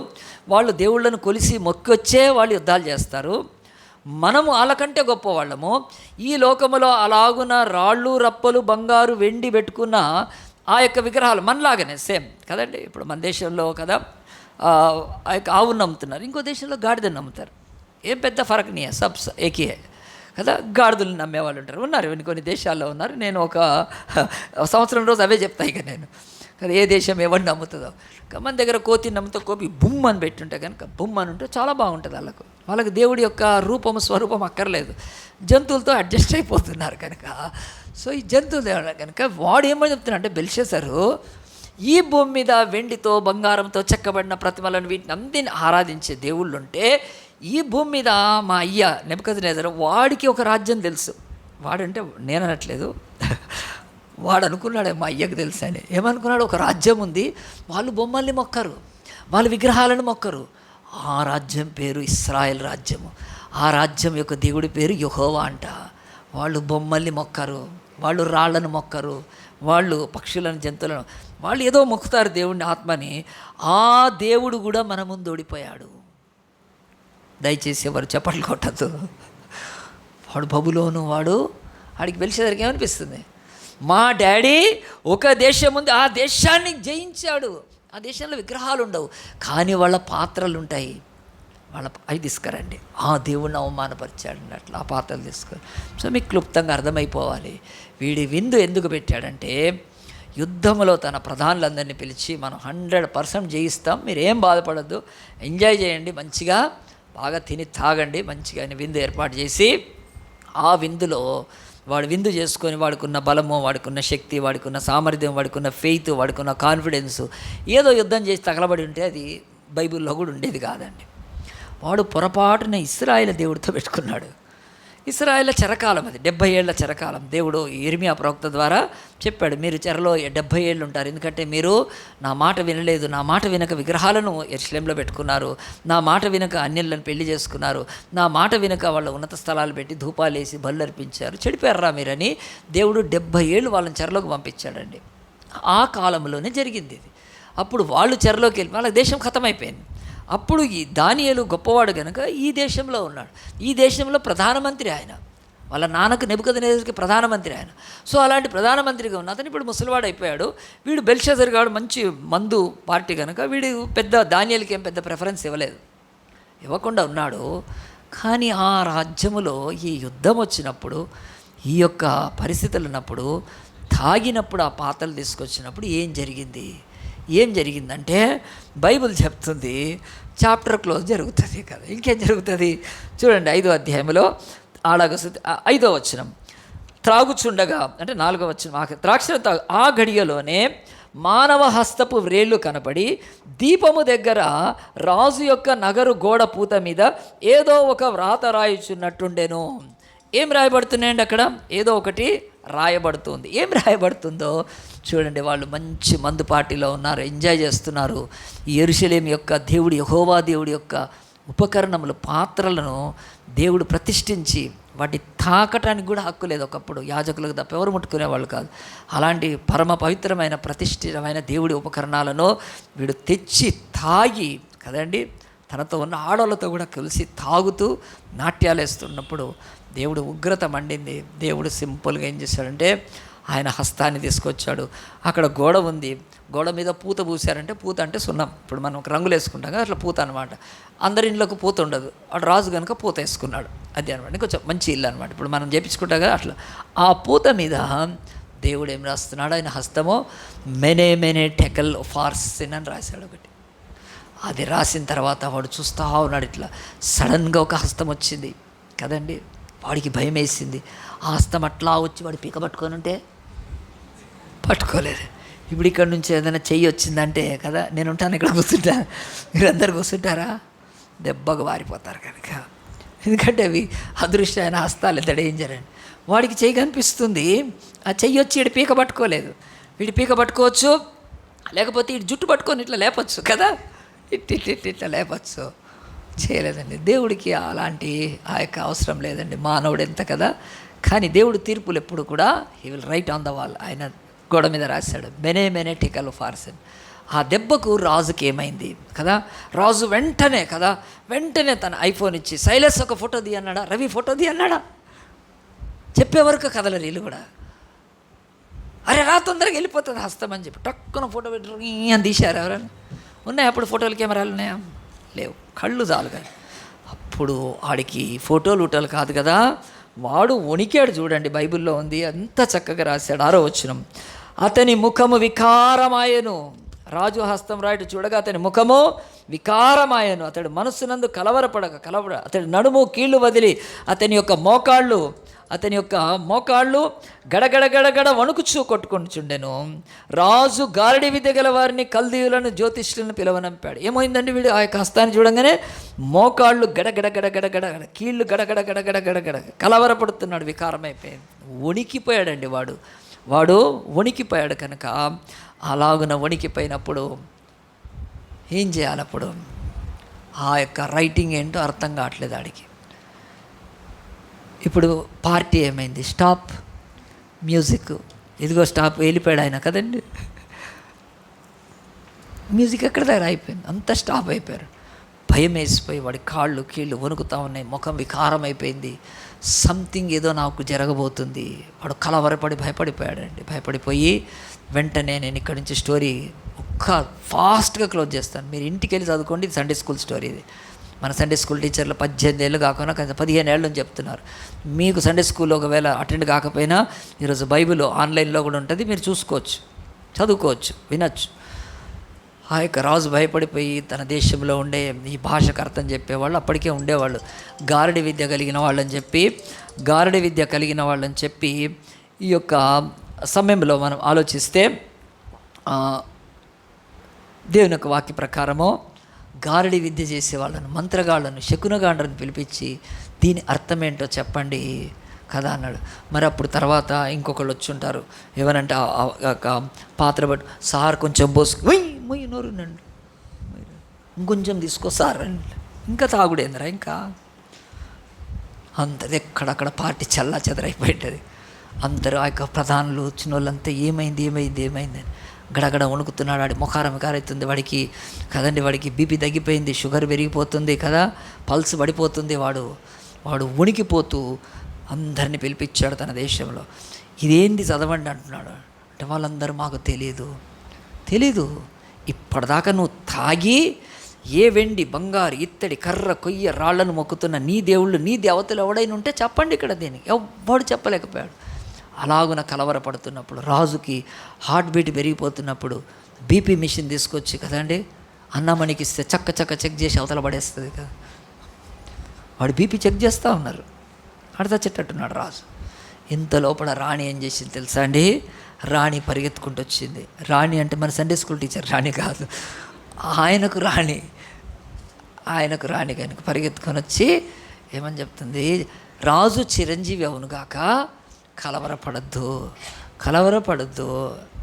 వాళ్ళు దేవుళ్ళను కొలిసి మొక్కొచ్చే వాళ్ళు యుద్ధాలు చేస్తారు. మనము వాళ్ళకంటే గొప్పవాళ్ళము. ఈ లోకములో అలాగున రాళ్ళు రప్పలు బంగారు వెండి పెట్టుకున్న ఆ యొక్క విగ్రహాలు మనలాగానే సేమ్ కదండి. ఇప్పుడు మన దేశంలో కదా ఆ యొక్క ఆవును నమ్ముతున్నారు, ఇంకో దేశంలో గాడిదని నమ్ముతారు. ఏం పెద్ద ఫరక్ నీ సబ్స్ ఏకీ కదా. గాడిదలు నమ్మేవాళ్ళు ఉన్నారు కొన్ని దేశాల్లో ఉన్నారు. నేను ఒక సంవత్సరం రోజు అవే చెప్తాయి ఇక నేను కదా, ఏ దేశం ఎవరిని నమ్ముతుందో. మన దగ్గర కోతిని నమ్ముతో కోపి బుమ్ అని పెట్టుంటే కనుక, బుమ్ అని ఉంటే చాలా బాగుంటుంది వాళ్ళకి దేవుడి యొక్క రూపము స్వరూపం అక్కర్లేదు, జంతువులతో అడ్జస్ట్ అయిపోతున్నారు కనుక. సో ఈ జంతువులు దేవుడు కనుక వాడు ఏమని చెప్తున్నా అంటే, బెల్షస్సరు ఈ భూమి మీద వెండితో బంగారంతో చెక్కబడిన ప్రతిమలను వీటిని అందరిని ఆరాధించే దేవుళ్ళు ఉంటే, ఈ భూమి మీద మా అయ్య నెబుకద్నెజరు వాడికి ఒక రాజ్యం తెలుసు. వాడంటే నేను అనట్లేదు, వాడు అనుకున్నాడే మా అయ్యకు తెలుసు అని. ఏమనుకున్నాడు? ఒక రాజ్యం ఉంది, వాళ్ళు బొమ్మల్ని మొక్కరు, వాళ్ళు విగ్రహాలను మొక్కరు. ఆ రాజ్యం పేరు ఇశ్రాయేల్ రాజ్యము. ఆ రాజ్యం యొక్క దేవుడి పేరు యెహోవా అంట. వాళ్ళు బొమ్మల్ని మొక్కరు, వాళ్ళు రాళ్లను మొక్కరు, వాళ్ళు పక్షులను జంతువులను, వాళ్ళు ఏదో మొక్కుతారు దేవుడిని, ఆత్మని. ఆ దేవుడు కూడా మన ముందు ఓడిపోయాడు. దయచేసి ఎవరు చప్పట్లు కొట్టద్దు. వాడు బబులోను, వాడు ఆడికి పిలిచేసరికి ఏమనిపిస్తుంది? మా డాడీ ఒక దేశం ఉంది, ఆ దేశాన్ని జయించాడు. ఆ దేశంలో విగ్రహాలు ఉండవు, కానీ వాళ్ళ పాత్రలు ఉంటాయి. అవి తీసుకురండి, ఆ దేవుడిని అవమానపరిచాడు అట్లా ఆ పాత్రలు తీసుకుని. సో మీకు క్లుప్తంగా అర్థమైపోవాలి వీడి విందు ఎందుకు పెట్టాడంటే, యుద్ధంలో తన ప్రధానులందరినీ పిలిచి మనం 100% జయిస్తాం, మీరు ఏం బాధపడద్దు, ఎంజాయ్ చేయండి, మంచిగా బాగా తిని తాగండి, మంచిగా విందు ఏర్పాటు చేసి, ఆ విందులో వాడు విందు చేసుకొని వాడుకున్న బలము, వాడుకున్న శక్తి, వాడుకున్న సామర్థ్యం, వాడుకున్న ఫెయిత్, వాడుకున్న కాన్ఫిడెన్సు ఏదో యుద్ధం చేసి తగలబడి ఉంటే అది బైబిల్లో కూడా ఉండేది కాదండి. వాడు పొరపాటున ఇశ్రాయేలు దేవుడితో పెట్టుకున్నాడు. ఇశ్రాయేలు చెరకాలం, అది 70 ఏళ్ల చెరకాలం. దేవుడు యిర్మీయా ప్రవక్త ద్వారా చెప్పాడు, మీరు చెరలో 70 ఏళ్ళు ఉంటారు, ఎందుకంటే మీరు నా మాట వినలేదు, నా మాట వినక విగ్రహాలను యెరూషలేములో పెట్టుకున్నారు, నా మాట వినక అన్యులను పెళ్లి చేసుకున్నారు, నా మాట వినక వాళ్ళ ఉన్నత స్థలాలు పెట్టి ధూపాలు వేసి బళ్ళు అర్పించారు, చెడిపోయారా మీరని దేవుడు 70 ఏళ్ళు వాళ్ళని చెరలోకి పంపించాడండి. ఆ కాలంలోనే జరిగింది ఇది. అప్పుడు వాళ్ళు చెరలోకి వెళ్ళి వాళ్ళ దేశం ఖతమైపోయింది. అప్పుడు ఈ దానియేలు గొప్పవాడు కనుక ఈ దేశంలో ఉన్నాడు. ఈ దేశంలో ప్రధానమంత్రి ఆయన, వాళ్ళ నాన్నకు నెబుకద్నెజరుకి ప్రధానమంత్రి ఆయన. సో అలాంటి ప్రధానమంత్రిగా ఉన్న అతను ఇప్పుడు ముసలివాడు అయిపోయాడు. వీడు బెల్షాజర్ గాడు మంచి మందు పార్టీ కనుక వీడు పెద్ద దానియేలుకి ఏం పెద్ద ప్రిఫరెన్స్ ఇవ్వకుండా ఉన్నాడు. కానీ ఆ రాజ్యములో ఈ యుద్ధం వచ్చినప్పుడు, ఈ యొక్క పరిస్థితులు ఉన్నప్పుడు, తాగినప్పుడు, ఆ పాత్రలు తీసుకొచ్చినప్పుడు ఏం జరిగిందంటే బైబిల్ చెప్తుంది, చాప్టర్ క్లోజ్ జరుగుతుంది కదా. ఇంకేం జరుగుతుంది చూడండి. 5వ అధ్యాయంలో 5వ వచనం, త్రాగుచుండగా అంటే 4వ వచనం, ద్రాక్ష ఆ గడియలోనే మానవ హస్తపు వ్రేళ్ళు కనపడి దీపము దగ్గర రాజు యొక్క నగరు గోడ పూత మీద ఏదో ఒక వ్రాత రాయుచున్నట్టుండెను. ఏం రాయబడుతున్నాయండి అక్కడ? ఏదో ఒకటి రాయబడుతుంది. ఏం రాయబడుతుందో చూడండి. వాళ్ళు మంచి మందు పార్టీలో ఉన్నారు, ఎంజాయ్ చేస్తున్నారు. ఈ యెరూషలేము యొక్క దేవుడి, యెహోవా దేవుడి యొక్క ఉపకరణములు, పాత్రలను దేవుడు ప్రతిష్ఠించి వాటి తాకటానికి కూడా హక్కు లేదు. ఒకప్పుడు యాజకులకు తప్ప ఎవరు ముట్టుకునేవాళ్ళు కాదు. అలాంటి పరమ పవిత్రమైన ప్రతిష్ఠితమైన దేవుడి ఉపకరణాలను వీడు తెచ్చి తాగి కదండి, తనతో ఉన్న ఆడవాళ్ళతో కూడా కలిసి తాగుతూ నాట్యాలు వేస్తున్నప్పుడు దేవుడు ఉగ్రత మండింది. దేవుడు సింపుల్గా ఏం చేశాడంటే ఆయన హస్తాన్ని తీసుకొచ్చాడు. అక్కడ గోడ ఉంది, గోడ మీద పూత పూసారంటే, పూత అంటే సున్నం, ఇప్పుడు మనం రంగులు వేసుకుంటాం కదా, అట్లా పూత అనమాట. అందరి ఇంట్లోకి పూత ఉండదు, అటు రాజు కనుక పూత వేసుకున్నాడు. అది అనమాట, కొంచెం మంచి ఇల్లు అనమాట. ఇప్పుడు మనం చేపించుకుంటాం కదా అట్లా. ఆ పూత మీద దేవుడు ఏం రాస్తున్నాడు? ఆయన హస్తమో మెనే టెకల్ ఫార్సిన్ అని రాశాడు ఒకటి. అది రాసిన తర్వాత వాడు చూస్తూ ఉన్నాడు. ఇట్లా సడన్గా ఒక హస్తం వచ్చింది కదండి, వాడికి భయం వేసింది. ఆ హస్తం అట్లా వచ్చి వాడు పీక పట్టుకొని ఉంటే పట్టుకోలేదు. ఇప్పుడు ఇక్కడ నుంచి ఏదైనా చెయ్యి వచ్చిందంటే కదా, నేను ఉంటాను ఇక్కడ కూర్చుంటాను, మీరందరు కూర్చుంటారా? దెబ్బగా వారిపోతారు కనుక. ఎందుకంటే అవి అదృశ్యమైన హస్తాలు, ఎంత డేంజర్ అండి. వాడికి చెయ్యి కనిపిస్తుంది, ఆ చెయ్యి వచ్చి వీడి పీక పట్టుకోలేదు. వీడి పీక పట్టుకోవచ్చు, లేకపోతే వీడి జుట్టు పట్టుకొని ఇట్లా లేపచ్చు కదా, ఇట్లా లేపచ్చు. చేయలేదండి. దేవుడికి అలాంటి ఆ యొక్క అవసరం లేదండి. మానవుడు ఎంత కదా. కానీ దేవుడు తీర్పులు ఎప్పుడు కూడా he will write on the wall. ఆయన గోడ మీద రాశాడు మెనే టెకల్ ఫార్సిన్. ఆ దెబ్బకు రాజుకి ఏమైంది కదా, రాజు వెంటనే తన ఐఫోన్ ఇచ్చి సైలెస్ ఒక ఫోటో ది అన్నాడా, రవి ఫోటో ది అన్నాడా? చెప్పే వరకు కదలరు వీళ్ళు కూడా. అరే రా తొందరగా వెళ్ళిపోతుంది హస్తం అని చెప్పి టక్కున ఫోటో పెట్టరు అని తీశారు. ఎవరైనా ఉన్నాయా అప్పుడు ఫోటోలు, కెమెరాలు ఉన్నాయా? లేవు, కళ్ళు చాలు. కానీ అప్పుడు వాడికి ఫోటోలు కాదు కదా, వాడు వణికాడు. చూడండి, బైబిల్లో ఉంది, అంత చక్కగా రాశాడు. 6వ వచనం, అతని ముఖము వికారమాయను. రాజు హస్తం రాయట చూడగా అతని ముఖము వికారమాయను. అతడు మనస్సునందు కలవర అతడి నడుము కీళ్ళు వదిలి అతని యొక్క మోకాళ్ళు గడగడ వణుకుచూ కొట్టుకొనిచుండెను. రాజు గారడి విద్య గల వారిని, కల్దీయులను, జ్యోతిష్యులను పిలవనంపాడు. ఏమైందండి? వీడు ఆ యొక్క హస్తాన్ని చూడంగానే మోకాళ్ళు గడగడ, కీళ్ళు గడగడ కలవరపడుతున్నాడు, వికారమైపోయింది. వణికిపోయాడండి వాడు వణికిపోయాడు. కనుక అలాగున వణికిపోయినప్పుడు ఏం చేయాలప్పుడు? ఆ యొక్క రైటింగ్ ఏంటో అర్థం కావట్లేదు ఆడికి. ఇప్పుడు పార్టీ ఏమైంది? స్టాప్ మ్యూజిక్, ఇదిగో స్టాప్, వెళ్ళిపోయాడు ఆయన కదండి. మ్యూజిక్ ఎక్కడ దగ్గర అయిపోయింది, అంతా స్టాప్ అయిపోయారు. భయం వేసిపోయి వాడి కాళ్ళు కీళ్ళు వణుకుతూ ఉన్నాయి, ముఖం వికారం అయిపోయింది. సంథింగ్ ఏదో నాకు జరగబోతుంది. వాడు కలవరపడి భయపడిపోయి వెంటనే నేను ఇక్కడి నుంచి స్టోరీ ఫాస్ట్గా క్లోజ్ చేస్తాను. మీరు ఇంటికి వెళ్ళి చదువుకోండి. ఇది సండే స్కూల్ స్టోరీ. ఇది మన సండే స్కూల్ టీచర్లు 18 ఏళ్ళు కాకుండా 15 ఏళ్ళు అని చెప్తున్నారు. మీకు సండే స్కూల్లో ఒకవేళ అటెండ్ కాకపోయినా ఈరోజు బైబిల్ ఆన్లైన్లో కూడా ఉంటుంది, మీరు చూసుకోవచ్చు, చదువుకోవచ్చు, వినొచ్చు. ఆ యొక్క రాజు భయపడిపోయి తన దేశంలో ఉండే ఈ భాషకు అర్థం చెప్పేవాళ్ళు అప్పటికే ఉండేవాళ్ళు. గారడి విద్య కలిగిన వాళ్ళని చెప్పి ఈ యొక్క సమయంలో మనం ఆలోచిస్తే దేవుని యొక్క వాక్య ప్రకారము గారడి విద్య చేసేవాళ్ళను, మంత్రగాళ్ళను, శకునగాండ్రని పిలిపించి దీని అర్థం ఏంటో చెప్పండి కదా అన్నాడు. మరి అప్పుడు తర్వాత ఇంకొకళ్ళు వచ్చి ఉంటారు, ఏమనంటే పాత్ర బట్టి సార్ కొంచెం పోసుకు మొయ్యి నోరునండి, ఇంకొంచెం తీసుకో సార్ అండి. ఇంకా తాగుడేందిరా, ఇంకా అంతది ఎక్కడక్కడ పార్టీ చల్లా చెదరైపోయింటుంది. అందరూ ఆ యొక్క ప్రధానులు వచ్చిన వాళ్ళంతా ఏమైంది అని గడగడ వణుకుతున్నాడు. వాడి ముఖారం కారైతుంది వాడికి కదండి. వాడికి బీపీ తగ్గిపోయింది, షుగర్ పెరిగిపోతుంది కదా, పల్స్ పడిపోతుంది. వాడు వణికిపోతూ అందరిని పిలిపించాడు తన దేశంలో. ఇదేంది చదవండి అంటున్నాడు. అంటే వాళ్ళందరూ మాకు తెలీదు, ఇప్పటిదాకా నువ్వు తాగి ఏ వెండి బంగారు ఇత్తడి కర్ర కొయ్య రాళ్లను మొక్కుతున్న నీ దేవుళ్ళు నీ దేవతలు ఎవడైనా ఉంటే చెప్పండి ఇక్కడ. దీనికి ఎవ్వడు చెప్పలేకపోయాడు. అలాగున కలవరపడుతున్నప్పుడు, రాజుకి హార్ట్ బీట్ పెరిగిపోతున్నప్పుడు బీపీ మిషన్ తీసుకొచ్చి కదండి అన్నమణికి ఇస్తే చక్క చెక్ చేసి అవతల పడేస్తుంది కదా. వాడు బీపీ చెక్ చేస్తూ ఉన్నారు, అడతా చెట్టట్టున్నాడు రాజు. ఇంత లోపల రాణి ఏం చేసింది తెలుసా అండి? రాణి పరిగెత్తుకుంటూ వచ్చింది. రాణి అంటే మన సండే స్కూల్ టీచర్ రాణి కాదు, ఆయనకు రాణి కనుక పరిగెత్తుకొని వచ్చి ఏమని చెప్తుంది? రాజు చిరంజీవి అవునుగాక, కలవరపడద్దు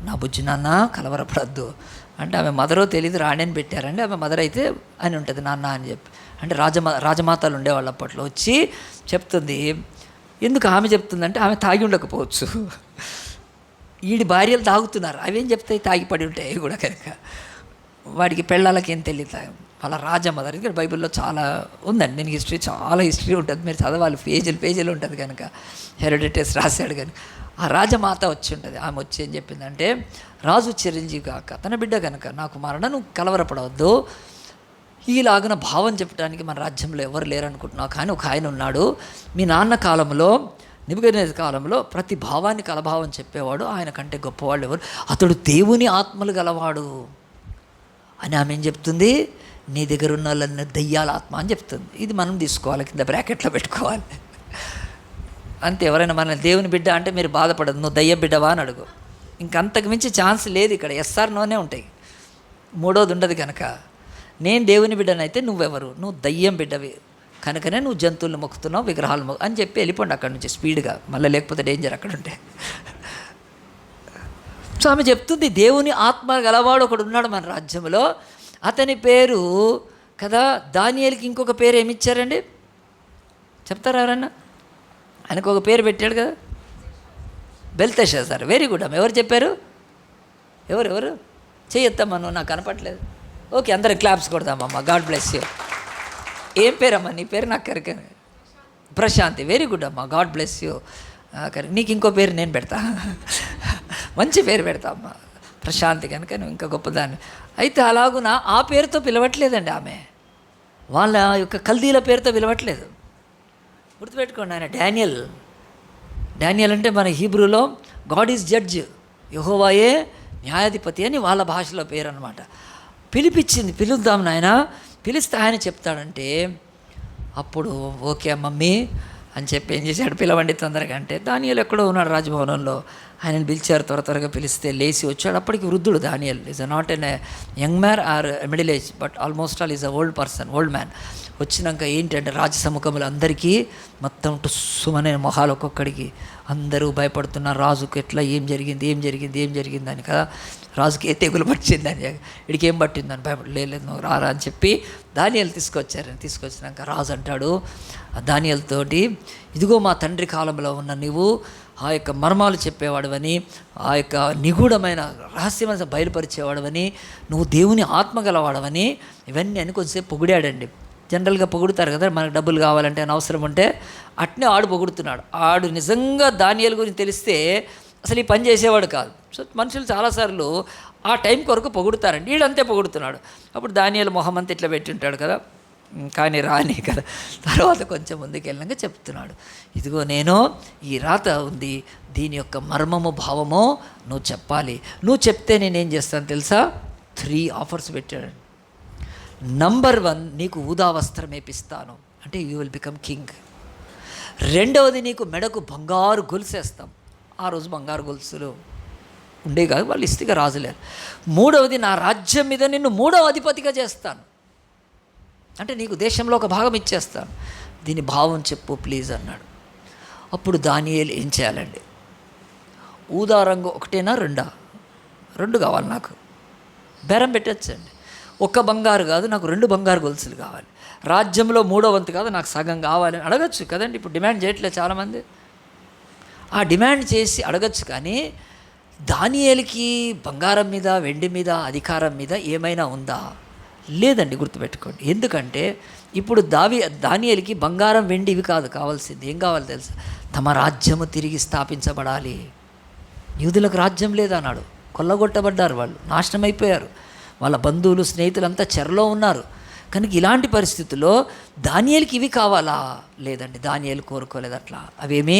నా బుజ్జి నాన్న, కలవరపడద్దు అంటే ఆమె మదరో తెలియదు, రాణి అని పెట్టారండి. ఆమె మదర్ అయితే అని ఉంటుంది నాన్న అని చెప్పి. అంటే రాజమాతలు ఉండేవాళ్ళు అప్పట్లో. వచ్చి చెప్తుంది. ఎందుకు ఆమె చెప్తుందంటే ఆమె తాగి ఉండకపోవచ్చు, వీడి భార్యలు తాగుతున్నారు, అవేం చెప్తాయి? తాగిపడి ఉంటాయి కూడా కనుక. వాడికి పెళ్ళాలకి ఏం తెలియదు వాళ్ళ రాజమదర్. ఇక్కడ బైబిల్లో చాలా ఉందండి, నేను చాలా హిస్టరీ ఉంటుంది, మీరు చదవాలి, పేజీలు ఉంటుంది కనుక. హెరిడిటేస్ రాశాడు కనుక ఆ రాజమాత వచ్చి ఉంటుంది. ఆమె వచ్చి ఏం చెప్పిందంటే, రాజు చిరంజీవి కాక తన బిడ్డ కనుక నాకు మరణ, నువ్వు కలవరపడవద్దు. ఈలాగున భావం చెప్పడానికి మన రాజ్యంలో ఎవరు లేరనుకుంటున్నావు, కానీ ఒక ఆయన ఉన్నాడు. మీ నాన్న కాలంలో, నెబుకద్నెజర్ కాలంలో ప్రతి భావాన్ని కలభావం చెప్పేవాడు, ఆయన కంటే గొప్పవాళ్ళు ఎవరు? అతడు దేవుని ఆత్మలు గలవాడు అని ఆమె ఏం చెప్తుంది? నీ దగ్గర ఉన్న వాళ్ళని దయ్యాల ఆత్మ అని చెప్తుంది. ఇది మనం తీసుకోవాలి, కింద బ్రాకెట్లో పెట్టుకోవాలి అంతే. ఎవరైనా మన దేవుని బిడ్డ అంటే మీరు బాధపడదు, నువ్వు దయ్య బిడ్డవా అని అడుగు. ఇంకంతకు మించి ఛాన్స్ లేదు ఇక్కడ. ఎస్ఆర్ నోనే ఉంటాయి, మూడోది ఉండదు కనుక. నేను దేవుని బిడ్డనైతే నువ్వెవరు? నువ్వు దయ్యం బిడ్డవి కనుకనే నువ్వు జంతువులు మొక్కుతున్నావు, విగ్రహాలు అని చెప్పి వెళ్ళిపోండి అక్కడి నుంచి స్పీడ్గా, మళ్ళీ లేకపోతే డేంజర్ అక్కడ ఉంటే. సో ఆమె చెప్తుంది, దేవుని ఆత్మ గలవాడు ఒకడు ఉన్నాడు మన రాజ్యంలో, అతని పేరు కదా దానియేలుకి ఇంకొక పేరు ఏమిచ్చారండి చెప్తారా ఎవరన్నా? ఆయనకు ఒక పేరు పెట్టాడు కదా, బెల్తెషాజర్. వెరీ గుడ్ అమ్మ. ఎవరు చెప్పారు? ఎవరు చేయొద్దమ్మా, నువ్వు నాకు కనపట్లేదు. ఓకే, అందరం క్లాప్స్ కొడదామమ్మా. God bless you. ఏం పేరమ్మా నీ పేరు? నాకు కనుక ప్రశాంతి. వెరీ గుడ్ అమ్మా, గాడ్ బ్లెస్ యూ. నీకు ఇంకో పేరు నేను పెడతా, మంచి పేరు పెడతా అమ్మా, ప్రశాంతి కనుక నువ్వు ఇంకా గొప్పదాన్ని. అయితే అలాగున ఆ పేరుతో పిలవట్లేదండి ఆమె, వాళ్ళ యొక్క కల్దీల పేరుతో పిలవట్లేదు. గుర్తుపెట్టుకోండి, ఆయన డానియల్ అంటే మన హీబ్రూలో గాడ్ ఈజ్ జడ్జ్, యెహోవాయే న్యాయాధిపతి అని వాళ్ళ భాషలో పేరు అనమాట. పిలిపించింది, పిలుద్దాం నాయన. పిలిస్తే ఆయన చెప్తాడంటే అప్పుడు ఓకే మమ్మీ అని చెప్పి ఏం చేశాడు? పిలవండి తొందరగా అంటే. దానియేలు ఎక్కడో ఉన్నాడు రాజభవనంలో. ఆయనను పిలిచారు, త్వరగా పిలిస్తే లేచి వచ్చాడు. అప్పటికి వృద్ధుడు దానియేలు. Is not an young man or middle age, but almost all is a old man. వచ్చినాక ఏంటంటే రాజసముఖములు అందరికీ మొత్తం టుస్సుమనే మొహాలు ఒక్కొక్కడికి, అందరూ భయపడుతున్నారు. రాజుకు ఎట్లా ఏం జరిగింది అని కదా. రాజుకి ఏ తెగులు పట్టిందని, వీడికి ఏం పట్టిందని భయపడలేదు, నువ్వు రారా అని చెప్పి దానియేలు తీసుకొచ్చినాక రాజు అంటాడు దానియేలుతోటి, ఇదిగో మా తండ్రి కాలంలో ఉన్న నీవు ఆ యొక్క మర్మాలు చెప్పేవాడవని, ఆ యొక్క నిగూఢమైన రహస్యమైన బయలుపరిచేవాడవని, నువ్వు దేవుని ఆత్మ గలవాడవని, ఇవన్నీ అని కొంచెంసేపు పొగిడాడండి. జనరల్గా పొగుడుతారు కదా, మనకు డబ్బులు కావాలంటే అని అవసరం ఉంటే. అట్నే ఆడు పొగుడుతున్నాడు. ఆడు నిజంగా దానియేలు గురించి తెలిస్తే అసలు ఈ పని చేసేవాడు కాదు. సో మనుషులు చాలాసార్లు ఆ టైం కొరకు పొగుడుతారండి, వీడంతే పొగుడుతున్నాడు. అప్పుడు దానియేలు మొహం అంతా ఇట్లా పెట్టి ఉంటాడు కదా, కానీ రాని కదా. తర్వాత కొంచెం ముందుకు వెళ్ళినాక చెప్తున్నాడు, ఇదిగో నేను ఈ రాత ఉంది, దీని యొక్క మర్మము భావమో నువ్వు చెప్పాలి. నువ్వు చెప్తే నేనేం చేస్తాను తెలుసా? 3 ఆఫర్స్ పెట్టాడు. నంబర్ 1, నీకు ఊదా వస్త్రం వేపిస్తాను, అంటే యూ విల్ బికమ్ కింగ్. రెండవది, నీకు మెడకు బంగారు గొలుసేస్తాం. ఆ రోజు బంగారు గొలుసులు ఉండే కాదు, వాళ్ళు ఇస్తిగా రాజులేరు. మూడవది, నా రాజ్యం మీద నిన్ను 3వ అధిపతిగా చేస్తాను, అంటే నీకు దేశంలో ఒక భాగం ఇచ్చేస్తాను. దీని భావం చెప్పు ప్లీజ్ అన్నాడు. అప్పుడు దానియేలు ఏం చేయాలండి? ఊదా రంగు ఒకటేనా 2 కావాలి నాకు, బేరం పెట్టచ్చండి. 1 బంగారు కాదు, నాకు 2 బంగారు గొలుసులు కావాలి. రాజ్యంలో 3వ వంతు కాదు, నాకు సగం కావాలని అడగచ్చు కదండి. ఇప్పుడు డిమాండ్ చేయట్లేదు చాలామంది. ఆ డిమాండ్ చేసి అడగచ్చు. కానీ దానియేలుకి బంగారం మీద, వెండి మీద, అధికారం మీద ఏమైనా ఉందా? లేదండి, గుర్తుపెట్టుకోండి. ఎందుకంటే ఇప్పుడు దానియేలుకి బంగారం వెండి ఇవి కాదు కావాల్సింది. ఏం కావాలి తెలుసా? తమ రాజ్యము తిరిగి స్థాపించబడాలి. యూదులకు రాజ్యం లేదన్నాడు. కొల్లగొట్టబడ్డారు, వాళ్ళు నాశనం అయిపోయారు, వాళ్ళ బంధువులు స్నేహితులంతా చెరలో ఉన్నారు. కనుక ఇలాంటి పరిస్థితుల్లో దానియేలుకి ఇవి కావాలా? లేదండి, దానియేలు కోరుకోలేదు అట్లా, అవేమీ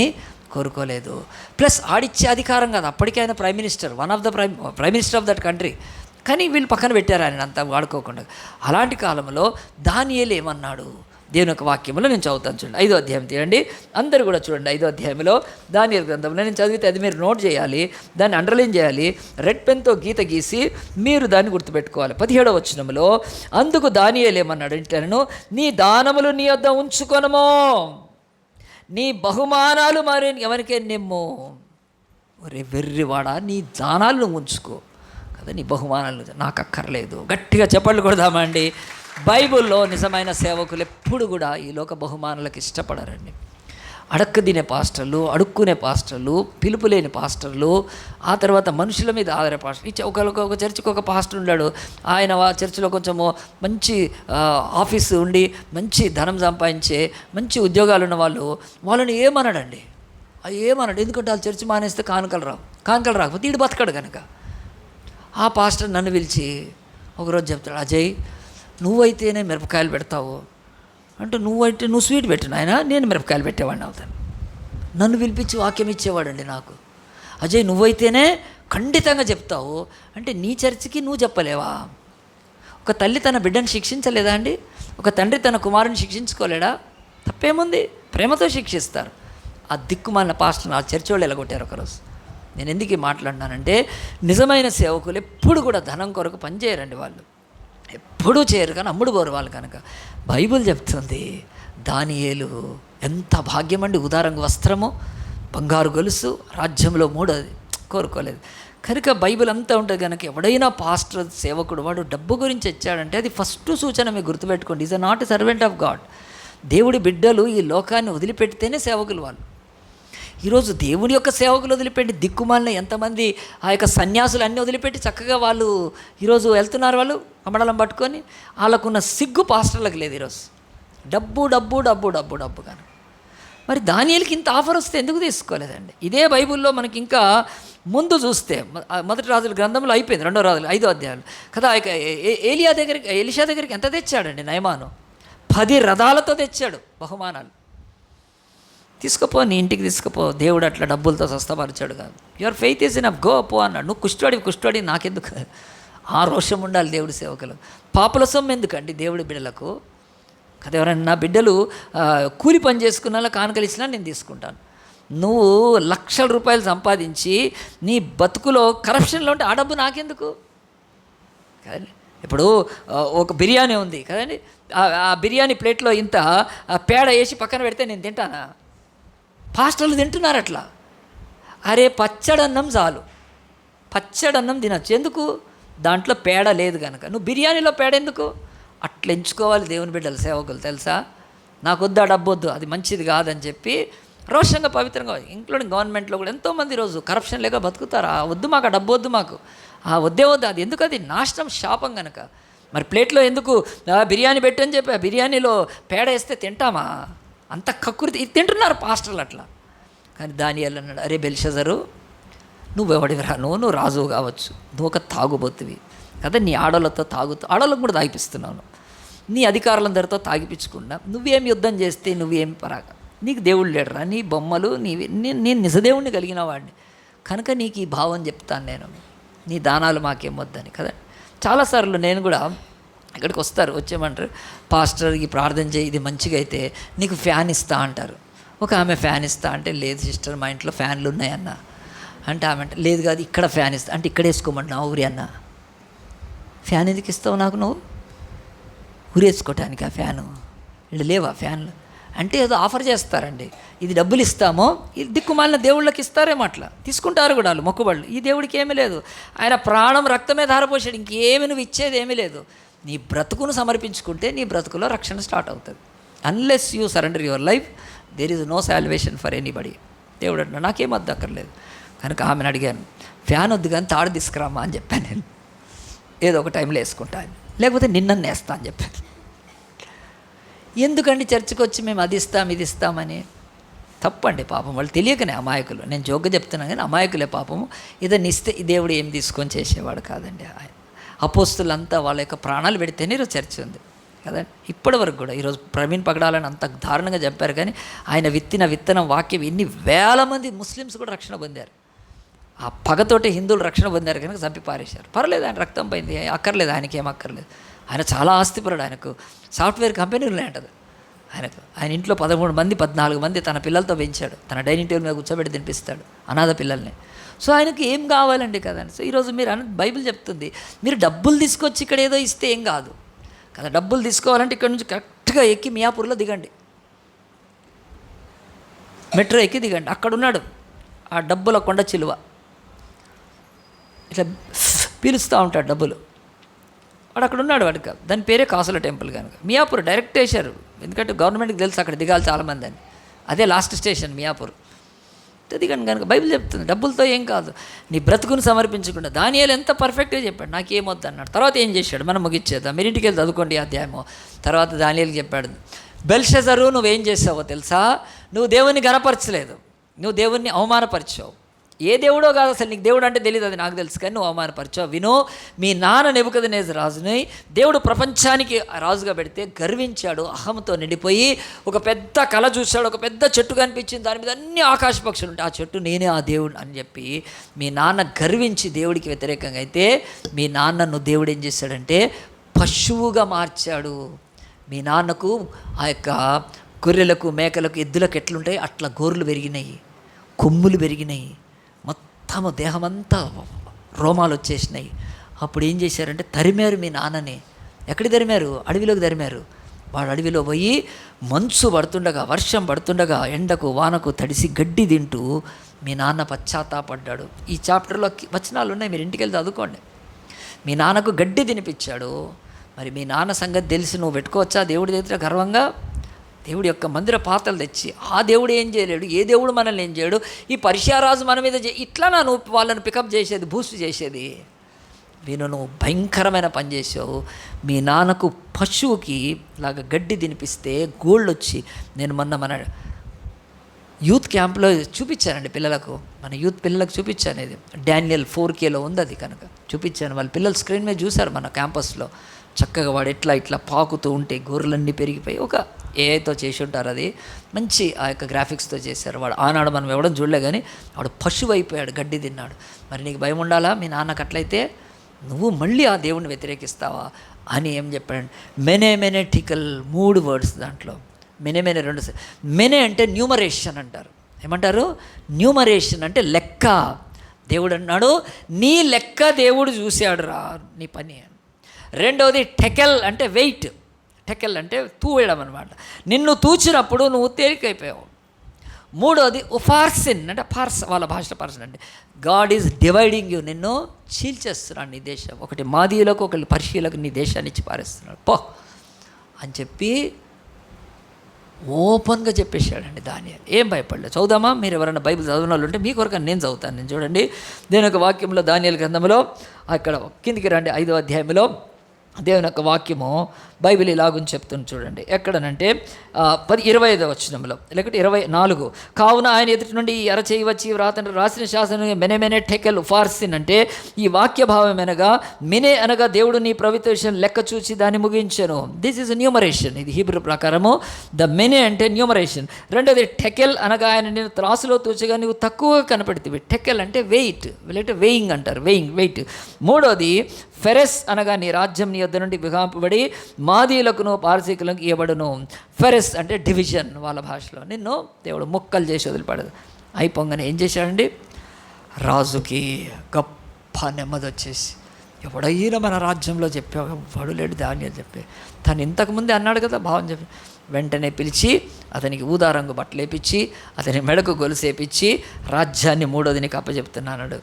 కోరుకోలేదు. ప్లస్ ఆడిచ్చే అధికారం కాదు, అప్పటికే ఆయన prime minister, one of the prime minister of that country. కానీ వీళ్ళు పక్కన పెట్టారు ఆయన అంతా వాడుకోకుండా. అలాంటి కాలంలో దానియేలు ఏమన్నాడు? దేవుని యొక్క వాక్యంలో నేను చదువుతాను, చూడండి. 5వ అధ్యాయం తీయండి, అందరూ కూడా చూడండి. 5వ అధ్యాయంలో దానియేలు గ్రంథంలో నేను చదివితే అది మీరు నోట్ చేయాలి, దాన్ని అండర్లైన్ చేయాలి, రెడ్ పెన్తో గీత గీసి మీరు దాన్ని గుర్తుపెట్టుకోవాలి. 17వ వచనంలో అందుకు దానియేలు ఏమన్నాడు అంటే, నీ దానములు నీ వద్ద ఉంచుకొనము, నీ బహుమానాలు మరి ఎవరికే నిమ్ము. ఒరే వెర్రివాడా, నీ దానాలు నువ్వు ఉంచుకో కదా, నీ బహుమానాలు నాకు అక్కర్లేదు. గట్టిగా చెప్పళ్ళు కొడదామండి. బైబిల్లో నిజమైన సేవకులు ఎప్పుడు కూడా ఈ లోక బహుమానాలకు ఇష్టపడరండి. అడక్కు తినే పాస్టర్లు, అడుక్కునే పాస్టర్లు, పిలుపులేని పాస్టర్లు, ఆ తర్వాత మనుషుల మీద ఆధారే పాస్టర్. ఒక చర్చికి ఒక పాస్టర్ ఉన్నాడు. ఆయన చర్చిలో కొంచెము మంచి ఆఫీసు ఉండి మంచి ధనం సంపాదించే మంచి ఉద్యోగాలు ఉన్న వాళ్ళని ఏమన్నాడండి, ఏమన్నాడు? ఎందుకంటే వాళ్ళు చర్చి మానేస్తే కానుకలు రాకపోతే వీడు బతకడు కనుక. ఆ పాస్టర్ నన్ను పిలిచి ఒకరోజు చెప్తాడు, అజయ్ నువ్వైతేనే మిరపకాయలు పెడతావు అంటే, నువ్వు స్వీట్ పెట్టిన ఆయన, నేను మిరపకాయలు పెట్టేవాడిని అవుతాను. నన్ను పిలిపించి వాక్యం ఇచ్చేవాడండి నాకు. అజయ్ నువ్వైతేనే ఖండితంగా చెప్తావు అంటే, నీ చర్చికి నువ్వు చెప్పలేవా? ఒక తల్లి తన బిడ్డను శిక్షించలేదా అండి? ఒక తండ్రి తన కుమారుని శిక్షించుకోలేడా? తప్పేముంది? ప్రేమతో శిక్షిస్తారు. ఆ దిక్కుమాలిన పాస్టర్ ఆ చర్చి వాళ్ళు ఎలాగొట్టారు ఒకరోజు. నేను ఎందుకు మాట్లాడినానంటే, నిజమైన సేవకులు ఎప్పుడు కూడా ధనం కొరకు పనిచేయరండి. వాళ్ళు ఎప్పుడూ చేయరు, కానీ అమ్ముడు పోరు వాళ్ళు. కనుక బైబిల్ చెప్తుంది, దానియేలు ఎంత భాగ్యం అండి, ఉదారంగా వస్త్రము, బంగారు గొలుసు, రాజ్యంలో 3 కోరుకోలేదు. కనుక బైబిల్ అంతా ఉంటుంది. కనుక ఎవడైనా పాస్టర్ సేవకుడు వాడు డబ్బు గురించి ఇచ్చాడంటే అది ఫస్ట్ సూచన మీరు గుర్తుపెట్టుకోండి. Is not a servant of God. దేవుడి బిడ్డలు ఈ లోకాన్ని వదిలిపెడితేనే సేవకులు వాళ్ళు. ఈరోజు దేవుని యొక్క సేవకులు వదిలిపెట్టి దిక్కుమాలిన ఎంతమంది ఆ యొక్క సన్యాసులు అన్నీ వదిలిపెట్టి చక్కగా వాళ్ళు ఈరోజు వెళ్తున్నారు. వాళ్ళు కమడలం పట్టుకొని, వాళ్ళకున్న సిగ్గు పాస్టర్లకు లేదు. ఈరోజు డబ్బు డబ్బు డబ్బు డబ్బు డబ్బు కానీ మరి దానియేలుకి ఇంత ఆఫర్ వస్తే ఎందుకు తీసుకోలేదండి? ఇదే బైబిల్లో మనకి ఇంకా ముందు చూస్తే మొదటి రాజుల గ్రంథంలో అయిపోయింది, 2వ రాజులు 5వ అధ్యాయులు కదా. ఎలీషా దగ్గరికి ఎంత తెచ్చాడండి నయమాను? 10 రథాలతో తెచ్చాడు బహుమానాలు. తీసుకుపో, నీ ఇంటికి తీసుకుపో, దేవుడు అట్లా డబ్బులతో స్వస్థపరిచాడు కాదు. Your faith is enough, go పో అన్నాడు. నువ్వు కుష్టువాడి నాకెందుకు? ఆ రోషం ఉండాలి దేవుడి సేవకులు. పాపుల సొమ్ము ఎందుకండి దేవుడి బిడ్డలకు కదా? ఎవరైనా నా బిడ్డలు కూలి పని చేసుకున్న కానుకలు ఇచ్చినా నేను తీసుకుంటాను. నువ్వు లక్షల రూపాయలు సంపాదించి నీ బతుకులో కరప్షన్లో ఉంటే ఆ డబ్బు నాకెందుకు కదండి? ఇప్పుడు ఒక బిర్యానీ ఉంది కదండి, ఆ బిర్యానీ ప్లేట్లో ఇంత పేడ వేసి పక్కన పెడితే నేను తింటానా? పాస్టర్లు తింటున్నారు అట్లా. అరే పచ్చడన్నం చాలు, పచ్చడన్నం తినచ్చు. ఎందుకు? దాంట్లో పేడ లేదు కనుక. నువ్వు బిర్యానీలో పేడ ఎందుకు? అట్లా ఎంచుకోవాలి దేవుని బిడ్డలు సేవకులు, తెలుసా? నాకు వద్దు, ఆ డబ్బు వద్దు, అది మంచిది కాదని చెప్పి రోషంగా పవిత్రంగా, ఇంక్లూడింగ్ గవర్నమెంట్లో కూడా ఎంతోమంది ఈరోజు కరప్షన్ లేక బతుకుతారు. వద్దు మాకు, ఆ డబ్బు వద్దు మాకు, వద్దు అది ఎందుకు? అది నాశనం, శాపం కనుక. మరి ప్లేట్లో ఎందుకు బిర్యానీ పెట్టని చెప్పి ఆ బిర్యానీలో పేడ వేస్తే తింటామా? అంత కక్కుర్తి ఇది తింటున్నారు పాస్టర్లు అట్లా. కానీ దానియేలు అన్నాడు, అరే బెల్షజరు, నువ్వెవడివిరా? నువ్వు రాజువు కావచ్చు, నువ్వు ఒక తాగుబోతువి కదా, నీ ఆడోళ్ళతో ఆడోళ్ళకు కూడా తాగిపిస్తున్నావు, నీ అధికారులందరితో తాగిపించకుండా నువ్వేం యుద్ధం చేస్తే నువ్వేం పరాగా, నీకు దేవుడు లేడరా, నీ బొమ్మలు నేను నిజదేవుణ్ణి కలిగిన వాడిని కనుక నీకు ఈ భావం చెప్తాను నేను, నీ దానాలు మాకేం వద్దని కదా. చాలాసార్లు నేను కూడా ఇక్కడికి వచ్చేయమంటారు, పాస్టర్ ఈ ప్రార్థన చేయి, ఇది మంచిగా అయితే నీకు ఫ్యాన్ ఇస్తా అంటారు. ఒక ఆమె ఫ్యాన్ ఇస్తా అంటే, లేదు సిస్టర్ మా ఇంట్లో ఫ్యాన్లు ఉన్నాయన్న అంటే, ఆమె అంటే లేదు కాదు ఇక్కడ ఫ్యాన్ ఇస్తా అంటే, ఇక్కడ వేసుకోమంటున్నావు ఊరి అన్న. ఫ్యాన్ ఎందుకు ఇస్తావు నాకు? నువ్వు ఊరేసుకోవటానికి ఆ ఫ్యాను, వీళ్ళు లేవా ఫ్యాన్లు అంటే ఏదో ఆఫర్ చేస్తారండి. ఇది డబ్బులు ఇస్తామో, ఇది దిక్కుమాలిన దేవుళ్ళకి ఇస్తారేమో, అట్లా తీసుకుంటారు కూడా వాళ్ళు మొక్కుబళ్ళు. ఈ దేవుడికి ఏమీ లేదు, ఆయన ప్రాణం రక్తమే ధారపోసాడు, ఇంకేమి నువ్వు ఇచ్చేది ఏమీ లేదు. నీ బ్రతుకును సమర్పించుకుంటే నీ బ్రతుకులో రక్షణ స్టార్ట్ అవుతుంది. Unless you surrender your life there is no salvation for anybody. దేవుడు అంటున్నా నాకేం వద్దు అక్కర్లేదు. కనుక ఆమెను అడిగాను, ఫ్యాన్ వద్దు కానీ తాడు తీసుకురామా అని చెప్పాను. నేను ఏదో ఒక టైంలో వేసుకుంటాను. లేకపోతే నిన్నను నేస్తా అని చెప్పారు. ఎందుకండి చర్చికి వచ్చి మేము అది ఇస్తాం ఇది ఇస్తామని? తప్పండి పాపం, వాళ్ళు తెలియకనే అమాయకులు. నేను జోక్గా చెప్తున్నాను కానీ అమాయకులే పాపము. ఏదైనా ఇస్తే ఈ దేవుడు ఏం తీసుకొని చేసేవాడు కాదండి. ఆయన అపోస్తులంతా వాళ్ళ యొక్క ప్రాణాలు పెడితేనే ఈరోజు చర్చ ఉంది కదండి. ఇప్పటి వరకు కూడా ఈరోజు ప్రవీణ్ పగడాలని అంత దారుణంగా చెప్పారు కానీ ఆయన విత్తిన విత్తనం వాక్యం ఎన్ని వేల మంది ముస్లిమ్స్ కూడా రక్షణ పొందారు. ఆ పగతోటి హిందువులు రక్షణ పొందారు కనుక చంపి పారేశారు. పర్లేదు, ఆయన రక్తం పోయింది, అక్కర్లేదు, ఆయనకి ఏం అక్కర్లేదు. ఆయన చాలా ఆస్తిపరుడు. ఆయనకు సాఫ్ట్వేర్ కంపెనీలు ఉంటాడు. ఆయన ఇంట్లో 13 మంది 14 మంది తన పిల్లలతో పెంచాడు. తన డైనింగ్ టేబుల్ మీద కూర్చోబెట్టి తినిపిస్తాడు అనాథ పిల్లల్ని. సో ఆయనకి ఏం కావాలండి కదండి. సో ఈరోజు మీరు బైబిల్ చెప్తుంది, మీరు డబ్బులు తీసుకొచ్చి ఇక్కడ ఏదో ఇస్తే ఏం కాదు కదా. డబ్బులు తీసుకోవాలంటే ఇక్కడ నుంచి కరెక్ట్గా ఎక్కి మియాపూర్లో దిగండి, మెట్రో ఎక్కి దిగండి. అక్కడ ఉన్నాడు ఆ డబ్బుల కొండ చిలువ, ఇట్లా పీలుస్తూ ఉంటాడు డబ్బులు. వాడు అక్కడ ఉన్నాడు. వాడికి దాని పేరే కాసుల టెంపుల్ కనుక. మియాపూర్ డైరెక్ట్ వేశారు, ఎందుకంటే గవర్నమెంట్కి తెలుసు అక్కడ దిగాలి చాలామంది అని. అదే లాస్ట్ స్టేషన్ మియాపూర్. దిగండి కనుక బైబిల్ చెప్తుంది డబ్బులతో ఏం కాదు. నీ బ్రతుకుని సమర్పించకుండా. దానియేలు ఎంత పర్ఫెక్ట్గా చెప్పాడు, నాకేమొద్దు అన్నాడు. తర్వాత ఏం చేశాడు మనం ముగిచ్చేద్దాం, మీరు ఇంటికి వెళ్ళి చదువుకోండి అధ్యాయమో. తర్వాత దానియేలుకి చెప్పాడు, బెల్షజరు నువ్వేం చేసావో తెలుసా, నువ్వు దేవుణ్ణి గణపరచలేదు, నువ్వు దేవుణ్ణి అవమానపరిచావు. ఏ దేవుడో కాదు అసలు, నీకు దేవుడు అంటే తెలియదు, అది నాకు తెలుసు, కానీ నువ్వు అవమానపరిచావు. వినో, మీ నాన్న నెబుకద్నెజరు రాజుని దేవుడు ప్రపంచానికి రాజుగా పెడితే గర్వించాడు, అహంతో నిండిపోయి ఒక పెద్ద కళ చూశాడు. ఒక పెద్ద చెట్టు కనిపించింది, దాని మీద అన్ని ఆకాశ పక్షులు ఉంటాయి, ఆ చెట్టు నేనే ఆ దేవుడు అని చెప్పి మీ నాన్న గర్వించి దేవుడికి వ్యతిరేకంగా అయితే మీ నాన్నను దేవుడు ఏం చేశాడంటే పశువుగా మార్చాడు. మీ నాన్నకు ఆ యొక్క గొర్రెలకు మేకలకు ఎద్దులకు ఎట్లుంటాయి అట్లా గోర్లు పెరిగినాయి, కొమ్ములు పెరిగినాయి, మొత్తము దేహమంతా రోమాలు వచ్చేసినాయి. అప్పుడు ఏం చేశారంటే తరిమారు మీ నాన్నని. ఎక్కడికి తరిమారు? అడవిలోకి తరిమారు. వాడు అడవిలో పోయి మంచు పడుతుండగా, వర్షం పడుతుండగా, ఎండకు వానకు తడిసి గడ్డి తింటూ మీ నాన్న పశ్చాత్తాపడ్డాడు. ఈ చాప్టర్లో వచనాలు ఉన్నాయి, మీరు ఇంటికి వెళ్ళి చదువుకోండి. మీ నాన్నకు గడ్డి తినిపించాడు. మరి మీ నాన్న సంగతి తెలిసి నువ్వు పెట్టుకోవచ్చా దేవుడి దగ్గర గర్వంగా? దేవుడి యొక్క మందిర పాత్రలు తెచ్చి ఆ దేవుడు ఏం చేయలేడు, ఏ దేవుడు మనల్ని ఏం చేయడు, ఈ పర్షియారాజు మన మీద ఇట్లా నువ్వు వాళ్ళని పికప్ చేసేది, బూస్ట్ చేసేది. నువ్వు భయంకరమైన పని చేసావు. మీ నాన్నకు పశువుకి లాగా గడ్డి తినిపిస్తే గోళ్ళు వచ్చి, నేను మొన్న మన యూత్ క్యాంప్లో చూపించానండి పిల్లలకు, మన యూత్ పిల్లలకు చూపించాను. ఇది డానియల్ 4Kలో ఉంది, అది కనుక చూపించాను. వాళ్ళ పిల్లలు స్క్రీన్ మీద చూశారు మన క్యాంపస్లో. చక్కగా వాడు ఇట్లా పాకుతూ ఉంటే గొర్రెలన్నీ పెరిగిపోయి ఒక ఏఐతో చేసి ఉంటారు, అది మంచి ఆ యొక్క గ్రాఫిక్స్తో చేశారు. వాడు ఆనాడు మనం ఎవడం చూడలే కానీ వాడు పశువు అయిపోయాడు, గడ్డి తిన్నాడు. మరి నీకు భయం ఉండాలా? మీ నాన్నకు అట్లయితే నువ్వు మళ్ళీ ఆ దేవుణ్ణి వ్యతిరేకిస్తావా అని ఏం చెప్పాడు? మెనేటికల్ 3 వర్డ్స్ దాంట్లో. మెనే 2 మెనే అంటే న్యూమరేషన్ అంటారు. ఏమంటారు? న్యూమరేషన్ అంటే లెక్క. దేవుడు అన్నాడు నీ లెక్క దేవుడు చూశాడు రా నీ పని. రెండవది టెకెల్ అంటే వెయిట్. టెకెల్ అంటే తూవేయడం అనమాట. నిన్ను తూచినప్పుడు నువ్వు తేలికైపోయావు. మూడవది ఉఫార్సిన్ అంటే పార్స్, వాళ్ళ భాషలో పార్సన్ అంటే గాడ్ ఈజ్ డివైడింగ్ యూ, నిన్ను చీల్చేస్తున్నాడు నీ దేశం. ఒకటి మాదీయులకు ఒకటి పర్షియులకు నీ దేశాన్ని ఇచ్చి పారేస్తున్నాడు పో అని చెప్పి ఓపెన్గా చెప్పేశాడండి దానియేలు. ఏం భయపడలేదు. చదువుదామా? మీరు ఎవరైనా బైబిల్ చదివిన వాళ్ళు ఉంటే మీ కొరకు నేను చదువుతాను. నేను చూడండి, దేవుని యొక్క వాక్యంలో దానియేలు గ్రంథంలో అక్కడ కిందికి రండి, 5వ అధ్యాయంలో దేవుని యొక్క వాక్యము బైబిల్ ఇలాగుని చెప్తుంది చూడండి. ఎక్కడనంటే 25వ వచనంలో లేకపోతే 24. కావున ఆయన ఎదుటి నుండి అరచేయి వచ్చి రాసిన శాసనం మెనే టెకెల్ ఫార్సిన్ అంటే ఈ వాక్య భావం అనగా మెనే అనగా దేవుడు నీ ప్రవిత్వ లెక్క చూసి దాన్ని ముగించను. This is numeration. ఇది హీబ్రూ ప్రకారము ద మెనే అంటే న్యూమరేషన్. రెండోది టెకెల్ అనగా ఆయన నేను త్రాసులో తూచగా నువ్వు తక్కువగా కనపడుతుంది. టెకెల్ అంటే వెయిట్, లేకపోతే వెయింగ్ అంటారు, వెయిట్. మూడోది ఫెరెస్ అనగా నీ రాజ్యం నీ యొద్ద నుండి విగాంపబడి మాదీయులకును పారసీకులకు ఇవ్వబడును. ఫెరెస్ అంటే డివిజన్ వాళ్ళ భాషలో. నిన్ను దేవుడు ముక్కలు చేసి వదిలిపడదు. అయిపోగానే ఏం చేశాడండి? రాజుకి గొప్ప నెమ్మది వచ్చేసి, ఎవడైనా మన రాజ్యంలో చెప్పావు ఎవడు లేడు దానియేలు చెప్పే. తను ఇంతకుముందే అన్నాడు కదా భావం చెప్పి. వెంటనే పిలిచి అతనికి ఊదారంగు బట్టలు వేపించి అతని మెడకు గొలుసేపించి రాజ్యాన్ని 3వది నీకు అప్పచెప్తున్నాడు.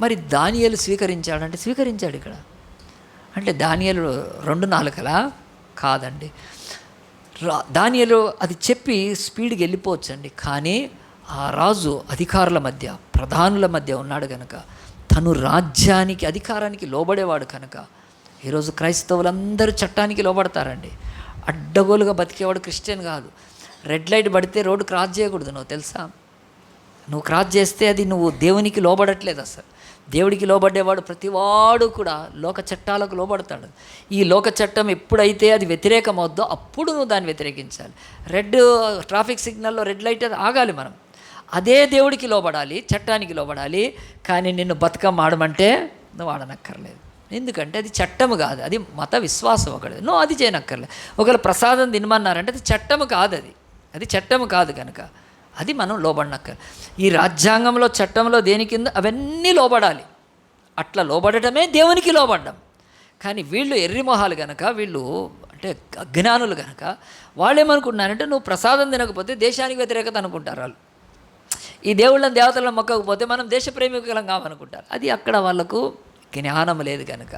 మరి దానియేలు స్వీకరించాడంటే స్వీకరించాడు. ఇక్కడ అంటే దానియేలు 2 నాలుకలా కాదండి. దానియేలు అది చెప్పి స్పీడ్కి వెళ్ళిపోవచ్చండి. కానీ ఆ రాజు అధికారుల మధ్య, ప్రధానుల మధ్య ఉన్నాడు కనుక, తను రాజ్యానికి అధికారానికి లోబడేవాడు కనుక ఈరోజు క్రైస్తవులందరూ చట్టానికి లోబడతారండి. అడ్డగోలుగా బతికేవాడు క్రిస్టియన్ కాదు. రెడ్ లైట్ పడితే రోడ్డు క్రాస్ చేయకూడదు, నువ్వు తెలుసా? నువ్వు క్రాస్ చేస్తే అది నువ్వు దేవునికి లోబడట్లేదు. అసలు దేవుడికి లోబడ్డేవాడు ప్రతివాడు కూడా లోక చట్టాలకు లోబడతాడు. ఈ లోక చట్టం ఎప్పుడైతే అది వ్యతిరేకమవుద్దో అప్పుడు నువ్వు దాన్ని వ్యతిరేకించాలి. ట్రాఫిక్ సిగ్నల్లో రెడ్ లైట్ అది ఆగాలి. మనం అదే దేవుడికి లోబడాలి, చట్టానికి లోబడాలి. కానీ నిన్ను బతుకమ్మ ఆడమంటే నువ్వు ఆడనక్కర్లేదు. ఎందుకంటే అది చట్టము కాదు, అది మత విశ్వాసం ఒకటి. నువ్వు అది చేయనక్కర్లేదు. ఒకవేళ ప్రసాదం తినమన్నారంటే అది చట్టము కాదు, అది చట్టము కాదు కనుక అది మనం లోబడనక్కర్. ఈ రాజ్యాంగంలో చట్టంలో దేని కింద అవన్నీ లోబడాలి. అట్లా లోబడటమే దేవునికి లోబడ్డం. కానీ వీళ్ళు ఎర్రిమొహాలు కనుక, వీళ్ళు అంటే అజ్ఞానులు కనుక వాళ్ళు ఏమనుకుంటున్నారంటే నువ్వు ప్రసాదం తినకపోతే దేశానికి వ్యతిరేకత అనుకుంటారు వాళ్ళు. ఈ దేవుళ్ళని దేవతలను మొక్కకపోతే మనం దేశ ప్రేమికులం కామనుకుంటారు. అది అక్కడ వాళ్ళకు జ్ఞానం లేదు కనుక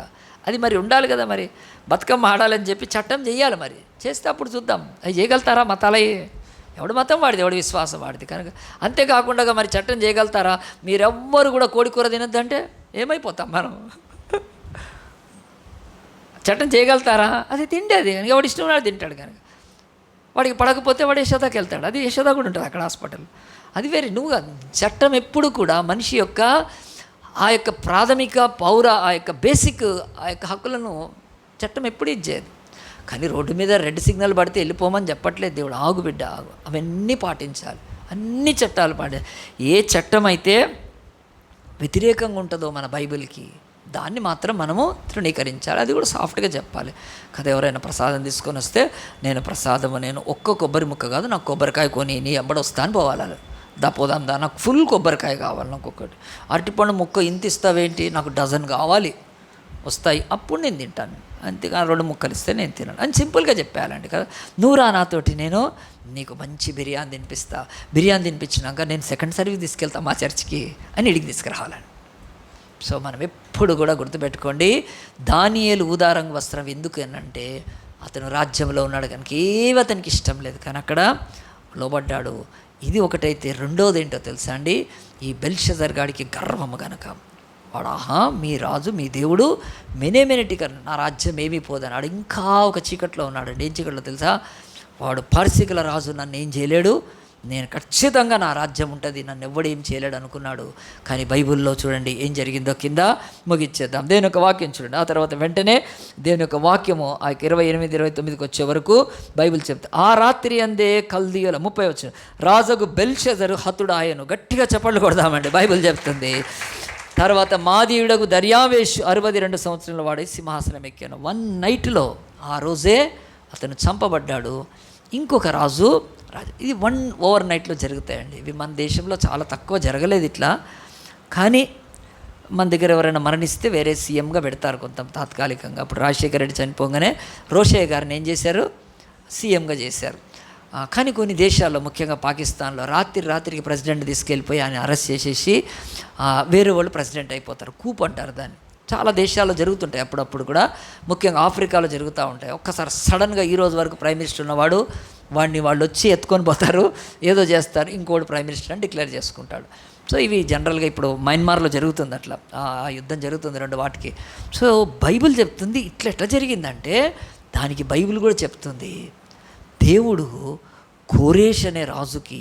అది మరి ఉండాలి కదా. మరి బతుకమ్మ ఆడాలని చెప్పి చట్టం చేయాలి. మరి చేస్తే అప్పుడు చూద్దాం అవి చేయగలుగుతారా. మతాలయ్యే ఎవడు మతం వాడిది, ఎవడు విశ్వాసం వాడిది కనుక. అంతేకాకుండా మరి చట్టం చేయగలుగుతారా? మీరెవ్వరు కూడా కోడి కూర తినద్దంటే ఏమైపోతాం మనం? చట్టం చేయగలుగుతారా? అది తిండేది ఎవడు ఇష్టం ఉన్నాడు తింటాడు కనుక. వాడికి పడకపోతే వాడు యశోదాకి వెళ్తాడు. అది యశోదా కూడా ఉంటుంది అక్కడ హాస్పిటల్. అది వేరే. నువ్వు చట్టం ఎప్పుడు కూడా మనిషి యొక్క ఆ యొక్క ప్రాథమిక ఆ యొక్క బేసిక్ ఆ యొక్క హక్కులను చట్టం ఎప్పుడు ఇచ్చేది. కానీ రోడ్డు మీద రెడ్ సిగ్నల్ పడితే వెళ్ళిపోమని చెప్పట్లేదు దేవుడు. ఆగు బిడ్డ ఆగు, అవన్నీ పాటించాలి, అన్ని చట్టాలు పాటించాలి. ఏ చట్టం అయితే వ్యతిరేకంగా ఉంటుందో మన బైబిల్కి దాన్ని మాత్రం మనము తృణీకరించాలి. అది కూడా సాఫ్ట్గా చెప్పాలి కదా. ఎవరైనా ప్రసాదం తీసుకొని వస్తే నేను ఒక్క కొబ్బరి ముక్క కాదు, నాకు కొబ్బరికాయ కొని నీ ఎంబడొస్తాను పోవాలి. పోదాం నాకు ఫుల్ కొబ్బరికాయ కావాలి, నాకు ఒకటి అరటిపండు ముక్క ఇంత ఇస్తావేంటి, నాకు డజన్ కావాలి, వస్తాయి అప్పుడు నేను తింటాను, అంతేగా 2 ముక్కలు ఇస్తే నేను తినను అని సింపుల్గా చెప్పాలండి కదా. నువ్వు రా నాతోటి, నేను నీకు మంచి బిర్యానీ తినిపిస్తా, బిర్యానీ తినిపించినాక నేను సెకండ్ సర్వీస్ తీసుకెళ్తా మా చర్చికి అని ఇడికి తీసుకురావాలని. సో మనం ఎప్పుడు కూడా గుర్తుపెట్టుకోండి, దానియేలు ఊదారంగు వస్త్రం ఎందుకు అనంటే అతను రాజ్యంలో ఉన్నాడు కనుక ఏవి అతనికి ఇష్టం లేదు, కానీ అక్కడ లోబడ్డాడు. ఇది ఒకటైతే రెండోది ఏంటో తెలుసా అండి, ఈ బెల్షజర్ గాడికి గర్వము గనక వాడు మీ రాజు మీ దేవుడు మెనేమెనటికర్ నా రాజ్యం ఏమీ పోదన్నాడు. ఇంకా ఒక చీకట్లో ఉన్నాడండి. ఏం చీకట్లో తెలుసా? వాడు పార్సికుల రాజు నన్ను ఏం చేయలేడు, నేను ఖచ్చితంగా నా రాజ్యం ఉంటుంది, నన్ను ఎవడేం చేయలేడు అనుకున్నాడు. కానీ బైబిల్లో చూడండి ఏం జరిగిందో కింద ముగిచ్చేద్దాం. దేవుని యొక్క వాక్యం చూడండి. ఆ తర్వాత వెంటనే దేవుని యొక్క వాక్యము ఆ 28, 29కి వచ్చే వరకు బైబిల్ చెప్తా. ఆ రాత్రి అందే కల్దీయుల 30 వచ్చిన రాజుకు బెల్షజరు హతుడాయను. గట్టిగా చప్పట్లు కొడదామండి, బైబిల్ చెప్తుంది. తర్వాత మాదీయుడకు దర్యావేషు 62 సంవత్సరాల వాడి సింహాసనం ఎక్కాను. 1 నైట్లో ఆ రోజే అతను చంపబడ్డాడు. ఇంకొక రాజు ఇది 1 ఓవర్ నైట్లో జరుగుతాయండి. ఇవి మన దేశంలో చాలా తక్కువ జరగలేదు ఇట్లా. కానీ మన దగ్గర ఎవరైనా మరణిస్తే వేరే సీఎంగా పెడతారు కొంత తాత్కాలికంగా. అప్పుడు రాజశేఖర రెడ్డి చనిపోగానే రోషయ్య గారిని ఏం చేశారు, సీఎంగా చేశారు. కానీ కొన్ని దేశాల్లో ముఖ్యంగా పాకిస్తాన్లో రాత్రికి ప్రెసిడెంట్ తీసుకెళ్ళిపోయి ఆయన అరెస్ట్ చేసేసి వేరే వాళ్ళు ప్రెసిడెంట్ అయిపోతారు. కూప్ అంటారు దాన్ని. చాలా దేశాల్లో జరుగుతుంటాయి అప్పుడప్పుడు కూడా, ముఖ్యంగా ఆఫ్రికాలో జరుగుతూ ఉంటాయి. ఒక్కసారి సడన్గా ఈరోజు వరకు ప్రైమ్ మినిస్టర్ ఉన్నవాడు వాడిని వాళ్ళు వచ్చి ఎత్తుకొని పోతారు, ఏదో చేస్తారు, ఇంకోటి ప్రైమ్ మినిస్టర్ అని డిక్లేర్ చేసుకుంటాడు. సో ఇవి జనరల్గా ఇప్పుడు మయన్మార్లో జరుగుతుంది, అట్లా ఆ యుద్ధం జరుగుతుంది 2 వాటికి. సో బైబిల్ చెప్తుంది ఎట్లా జరిగిందంటే దానికి బైబిల్ కూడా చెప్తుంది దేవుడు కోరేష్ అనే రాజుకి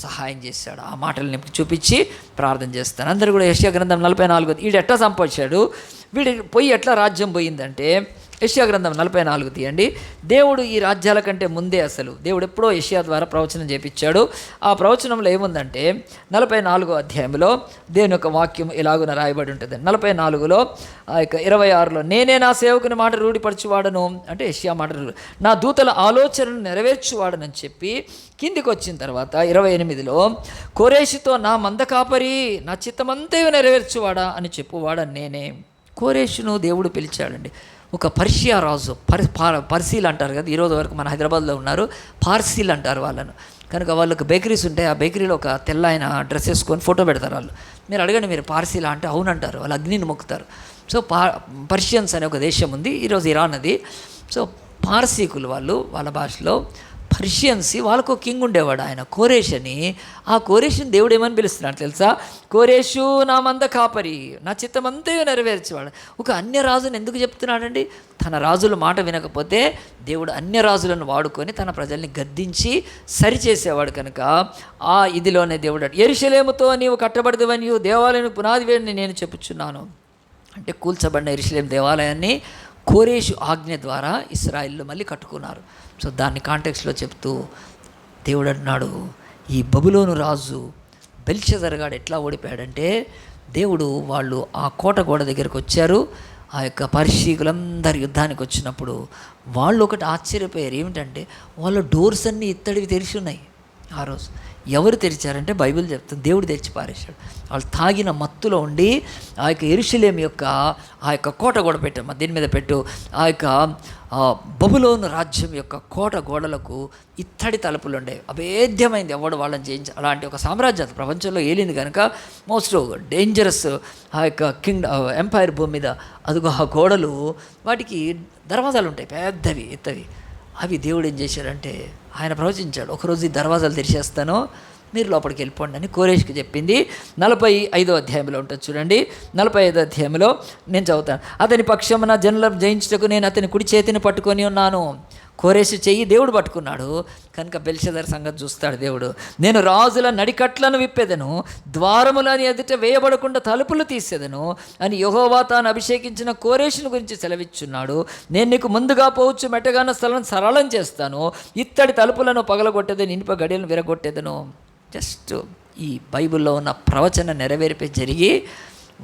సహాయం చేశాడు. ఆ మాటలు నేను చూపించి ప్రార్థన చేస్తాను. అందరూ కూడా యెషయా గ్రంథం 44 వీడు ఎట్లా సంపాదించాడు, వీడి పోయి ఎట్లా రాజ్యం పోయిందంటే యెషయా గ్రంథం 44 తీయండి. దేవుడు ఈ రాజ్యాల కంటే ముందే అసలు దేవుడు ఎప్పుడో యెషయా ద్వారా ప్రవచనం చేపించాడు. ఆ ప్రవచనంలో ఏముందంటే 44వ అధ్యాయంలో దేవుని యొక్క వాక్యం ఇలాగున రాయబడి ఉంటుంది. 44లో 26లో నేనే నా సేవకుని మాట రూఢిపరచువాడను అంటే యెషయా మాట, నా దూతల ఆలోచనను నెరవేర్చువాడనని చెప్పి కిందికి వచ్చిన తర్వాత 28లో కోరేషుతో నా మందకాపరి నా చిత్తమంతయు నెరవేర్చువాడా అని చెప్పువాడని నేనే. కోరేషును దేవుడు పిలిచాడండి. ఒక పర్షియా రాజు, పర్సీలు అంటారు కదా, ఈరోజు వరకు మన హైదరాబాద్లో ఉన్నారు, పార్సీలు అంటారు వాళ్ళను. కనుక వాళ్ళకి బేకరీస్ ఉంటాయి, ఆ బేకరీలో ఒక తెల్ల ఆయన డ్రెస్ వేసుకొని ఫోటో పెడతారు వాళ్ళు. మీరు అడగండి మీరు పార్సీలా అంటే అవునంటారు, వాళ్ళు అగ్నిని మొక్కుతారు. సో పర్షియన్స్ అనే ఒక దేశం ఉంది, ఈరోజు ఇరాన్ అది. సో పార్సీకులు వాళ్ళు, వాళ్ళ భాషలో పర్షియన్స్ వాళ్ళకు కింగ్ ఉండేవాడు, ఆయన కోరేష్ అని. ఆ కోరేషుని దేవుడు ఏమని పిలుస్తున్నాడు తెలుసా? కోరేషు నా మంద కాపరి, నా చిత్తమంతా నెరవేర్చేవాడు. ఒక అన్య రాజుని ఎందుకు చెప్తున్నాడండి? తన రాజుల మాట వినకపోతే దేవుడు అన్య రాజులను వాడుకొని తన ప్రజల్ని గద్దించి సరిచేసేవాడు కనుక ఆ ఇదిలోనే దేవుడు యెరూషలేముతో నీవు కట్టబడదువని దేవాలయం పునాది వేడిని నేను చెప్పుచున్నాను అంటే కూల్చబడిన యెరూషలేం దేవాలయాన్ని కోరేషు ఆజ్ఞ ద్వారా ఇశ్రాయేలు మళ్ళీ కట్టుకున్నారు. సో దాన్ని కాంటెక్స్లో చెప్తూ దేవుడు అంటున్నాడు, ఈ బబులోను రాజు బెల్షస్సర్ ఎట్లా ఓడిపోయాడంటే, దేవుడు వాళ్ళు ఆ కోట గోడ దగ్గరికి వచ్చారు. ఆ యొక్క పరిశీకులందరూ యుద్ధానికి వచ్చినప్పుడు వాళ్ళు ఒకటి ఆశ్చర్యపోయారు. ఏమిటంటే వాళ్ళ డోర్స్ అన్నీ ఇత్తడివి తెరిచి ఉన్నాయి. ఆ రోజు ఎవరు తెరిచారంటే బైబిల్ చెప్తుంది దేవుడు తెరిచి పారేశాడు. వాళ్ళు తాగిన మత్తులో ఉండి ఆ యొక్క యెరూషలేము యొక్క ఆ యొక్క కోట గోడ పెట్టాము, దీని మీద పెట్టు, ఆ యొక్క బబులోను రాజ్యం యొక్క కోట గోడలకు ఇత్తడి తలుపులు ఉండేవి. అభేద్యమైంది, ఎవడు వాళ్ళని జయించి అలాంటి ఒక సామ్రాజ్యం ప్రపంచంలో ఏలింది కనుక మోస్ట్ డేంజరస్ ఆ యొక్క ఎంపైర్ భూమి మీద. అదిగో ఆ గోడలు, వాటికి దర్వాజాలు ఉంటాయి పెద్దవి ఎత్తవి. అవి దేవుడు ఏం చేశాడంటే ఆయన ప్రవచించాడు, ఒకరోజు ఈ దర్వాజాలు తెరిచేస్తాను, మీరు లోపలికి వెళ్ళిపోండి అని కోరేష్కి చెప్పింది. 45వ అధ్యాయంలో ఉంటుంది చూడండి. 45వ అధ్యాయంలో నేను చదువుతాను. అతని పక్షమున జనులను జయించుటకు నేను అతని కుడి చేతిని పట్టుకొని ఉన్నాను. కోరేషు చెయ్యి దేవుడు పట్టుకున్నాడు కనుక బెల్షస్సర్ సంగతి చూస్తాడు దేవుడు. నేను రాజుల నడికట్లను విప్పేదను, ద్వారములని ఎదుట వేయబడకుండా తలుపులు తీసేదను అని యెహోవా తాను అభిషేకించిన కోరేషుని గురించి సెలవిచ్చున్నాడు. నేను నీకు ముందుగా పోవచ్చు మెట్టగాన స్థలం సరళం చేస్తాను, ఇత్తడి తలుపులను పగలగొట్టేదని ఇనుప గడియలను విరగొట్టేదను. జస్ట్ ఈ బైబిల్లో ఉన్న ప్రవచన నెరవేర్పే జరిగి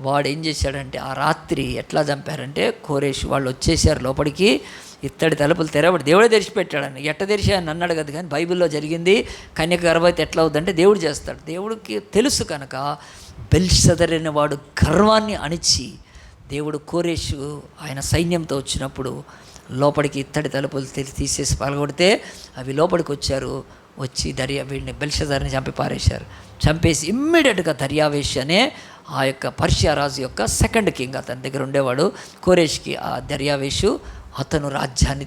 వాడు ఏం చేశాడంటే ఆ రాత్రి ఎట్లా చంపారంటే కోరేషు వాళ్ళు వచ్చేసారు లోపలికి, ఇత్తడి తలుపులు తెరవడు దేవుడే తెరిచిపెట్టాడని. ఎట్ట తెరిచాయని అన్నాడు కదా, కానీ బైబిల్లో జరిగింది. కన్యక గర్భవతి ఎట్లా అవుతుందంటే దేవుడు చేస్తాడు. దేవుడికి తెలుసు కనుక బెల్షస్సర్ అనే వాడు గర్వాన్ని అణిచి దేవుడు కోరేషు ఆయన సైన్యంతో వచ్చినప్పుడు లోపలికి ఇత్తడి తలుపులు తీసేసి పగలగొడితే అవి లోపలికి వచ్చారు. వచ్చి వీడిని బెల్షస్సర్ని చంపి పారేశారు. చంపేసి ఇమ్మీడియట్గా దర్యావేష్ అనే ఆ యొక్క పర్షియా రాజు యొక్క సెకండ్ కింగ్ అతని దగ్గర ఉండేవాడు కోరేష్కి. ఆ దర్యావేషు అతను రాజ్యాన్ని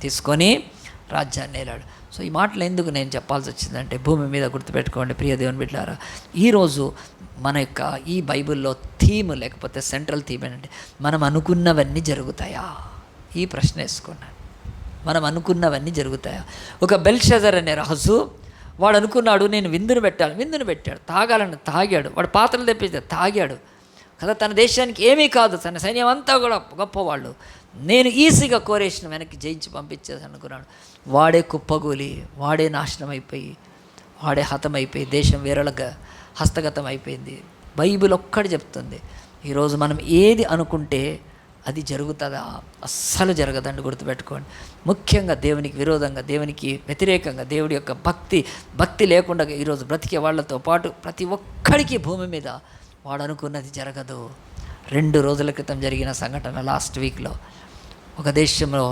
తీసుకొని రాజ్యాన్ని ఏలాడు. సో ఈ మాటలు ఎందుకు నేను చెప్పాల్సి వచ్చిందంటే భూమి మీద గుర్తుపెట్టుకోండి ప్రియ దేవుని బిడ్డలారా, ఈరోజు మన యొక్క ఈ బైబిల్లో థీమ్ లేకపోతే సెంట్రల్ థీమ్ ఏంటంటే మనం అనుకున్నవన్నీ జరుగుతాయా? ఈ ప్రశ్న వేసుకున్నాను. మనం అనుకున్నవన్నీ జరుగుతాయా? ఒక బెల్షస్సర్ అనే రాజు వాడు అనుకున్నాడు నేను విందును పెట్టాడు, తాగాలని తాగాడు, వాడు పాత్రలు తెప్పిస్తే తాగాడు కదా. తన దేశానికి ఏమీ కాదు, తన సైన్యం అంతా కూడా గొప్పవాళ్ళు, నేను ఈజీగా కోరేషును వెనక్కి జయించి పంపించేది అనుకున్నాడు. వాడే కుప్పగూలి, వాడే నాశనం అయిపోయి, వాడే హతమైపోయి దేశం వేరొక హస్తగతం అయిపోయింది. బైబిల్ ఒక్కటి చెప్తుంది, ఈరోజు మనం ఏది అనుకుంటే అది జరుగుతుందా? అస్సలు జరగదండి, గుర్తుపెట్టుకోండి. ముఖ్యంగా దేవునికి విరోధంగా, దేవునికి వ్యతిరేకంగా, దేవుడి యొక్క భక్తి లేకుండా ఈరోజు బ్రతికే వాళ్ళతో పాటు ప్రతి ఒక్కడికి భూమి మీద వాడు అనుకున్నది జరగదు. 2 రోజుల క్రితం జరిగిన సంఘటన, లాస్ట్ వీక్లో ఒక దేశంలో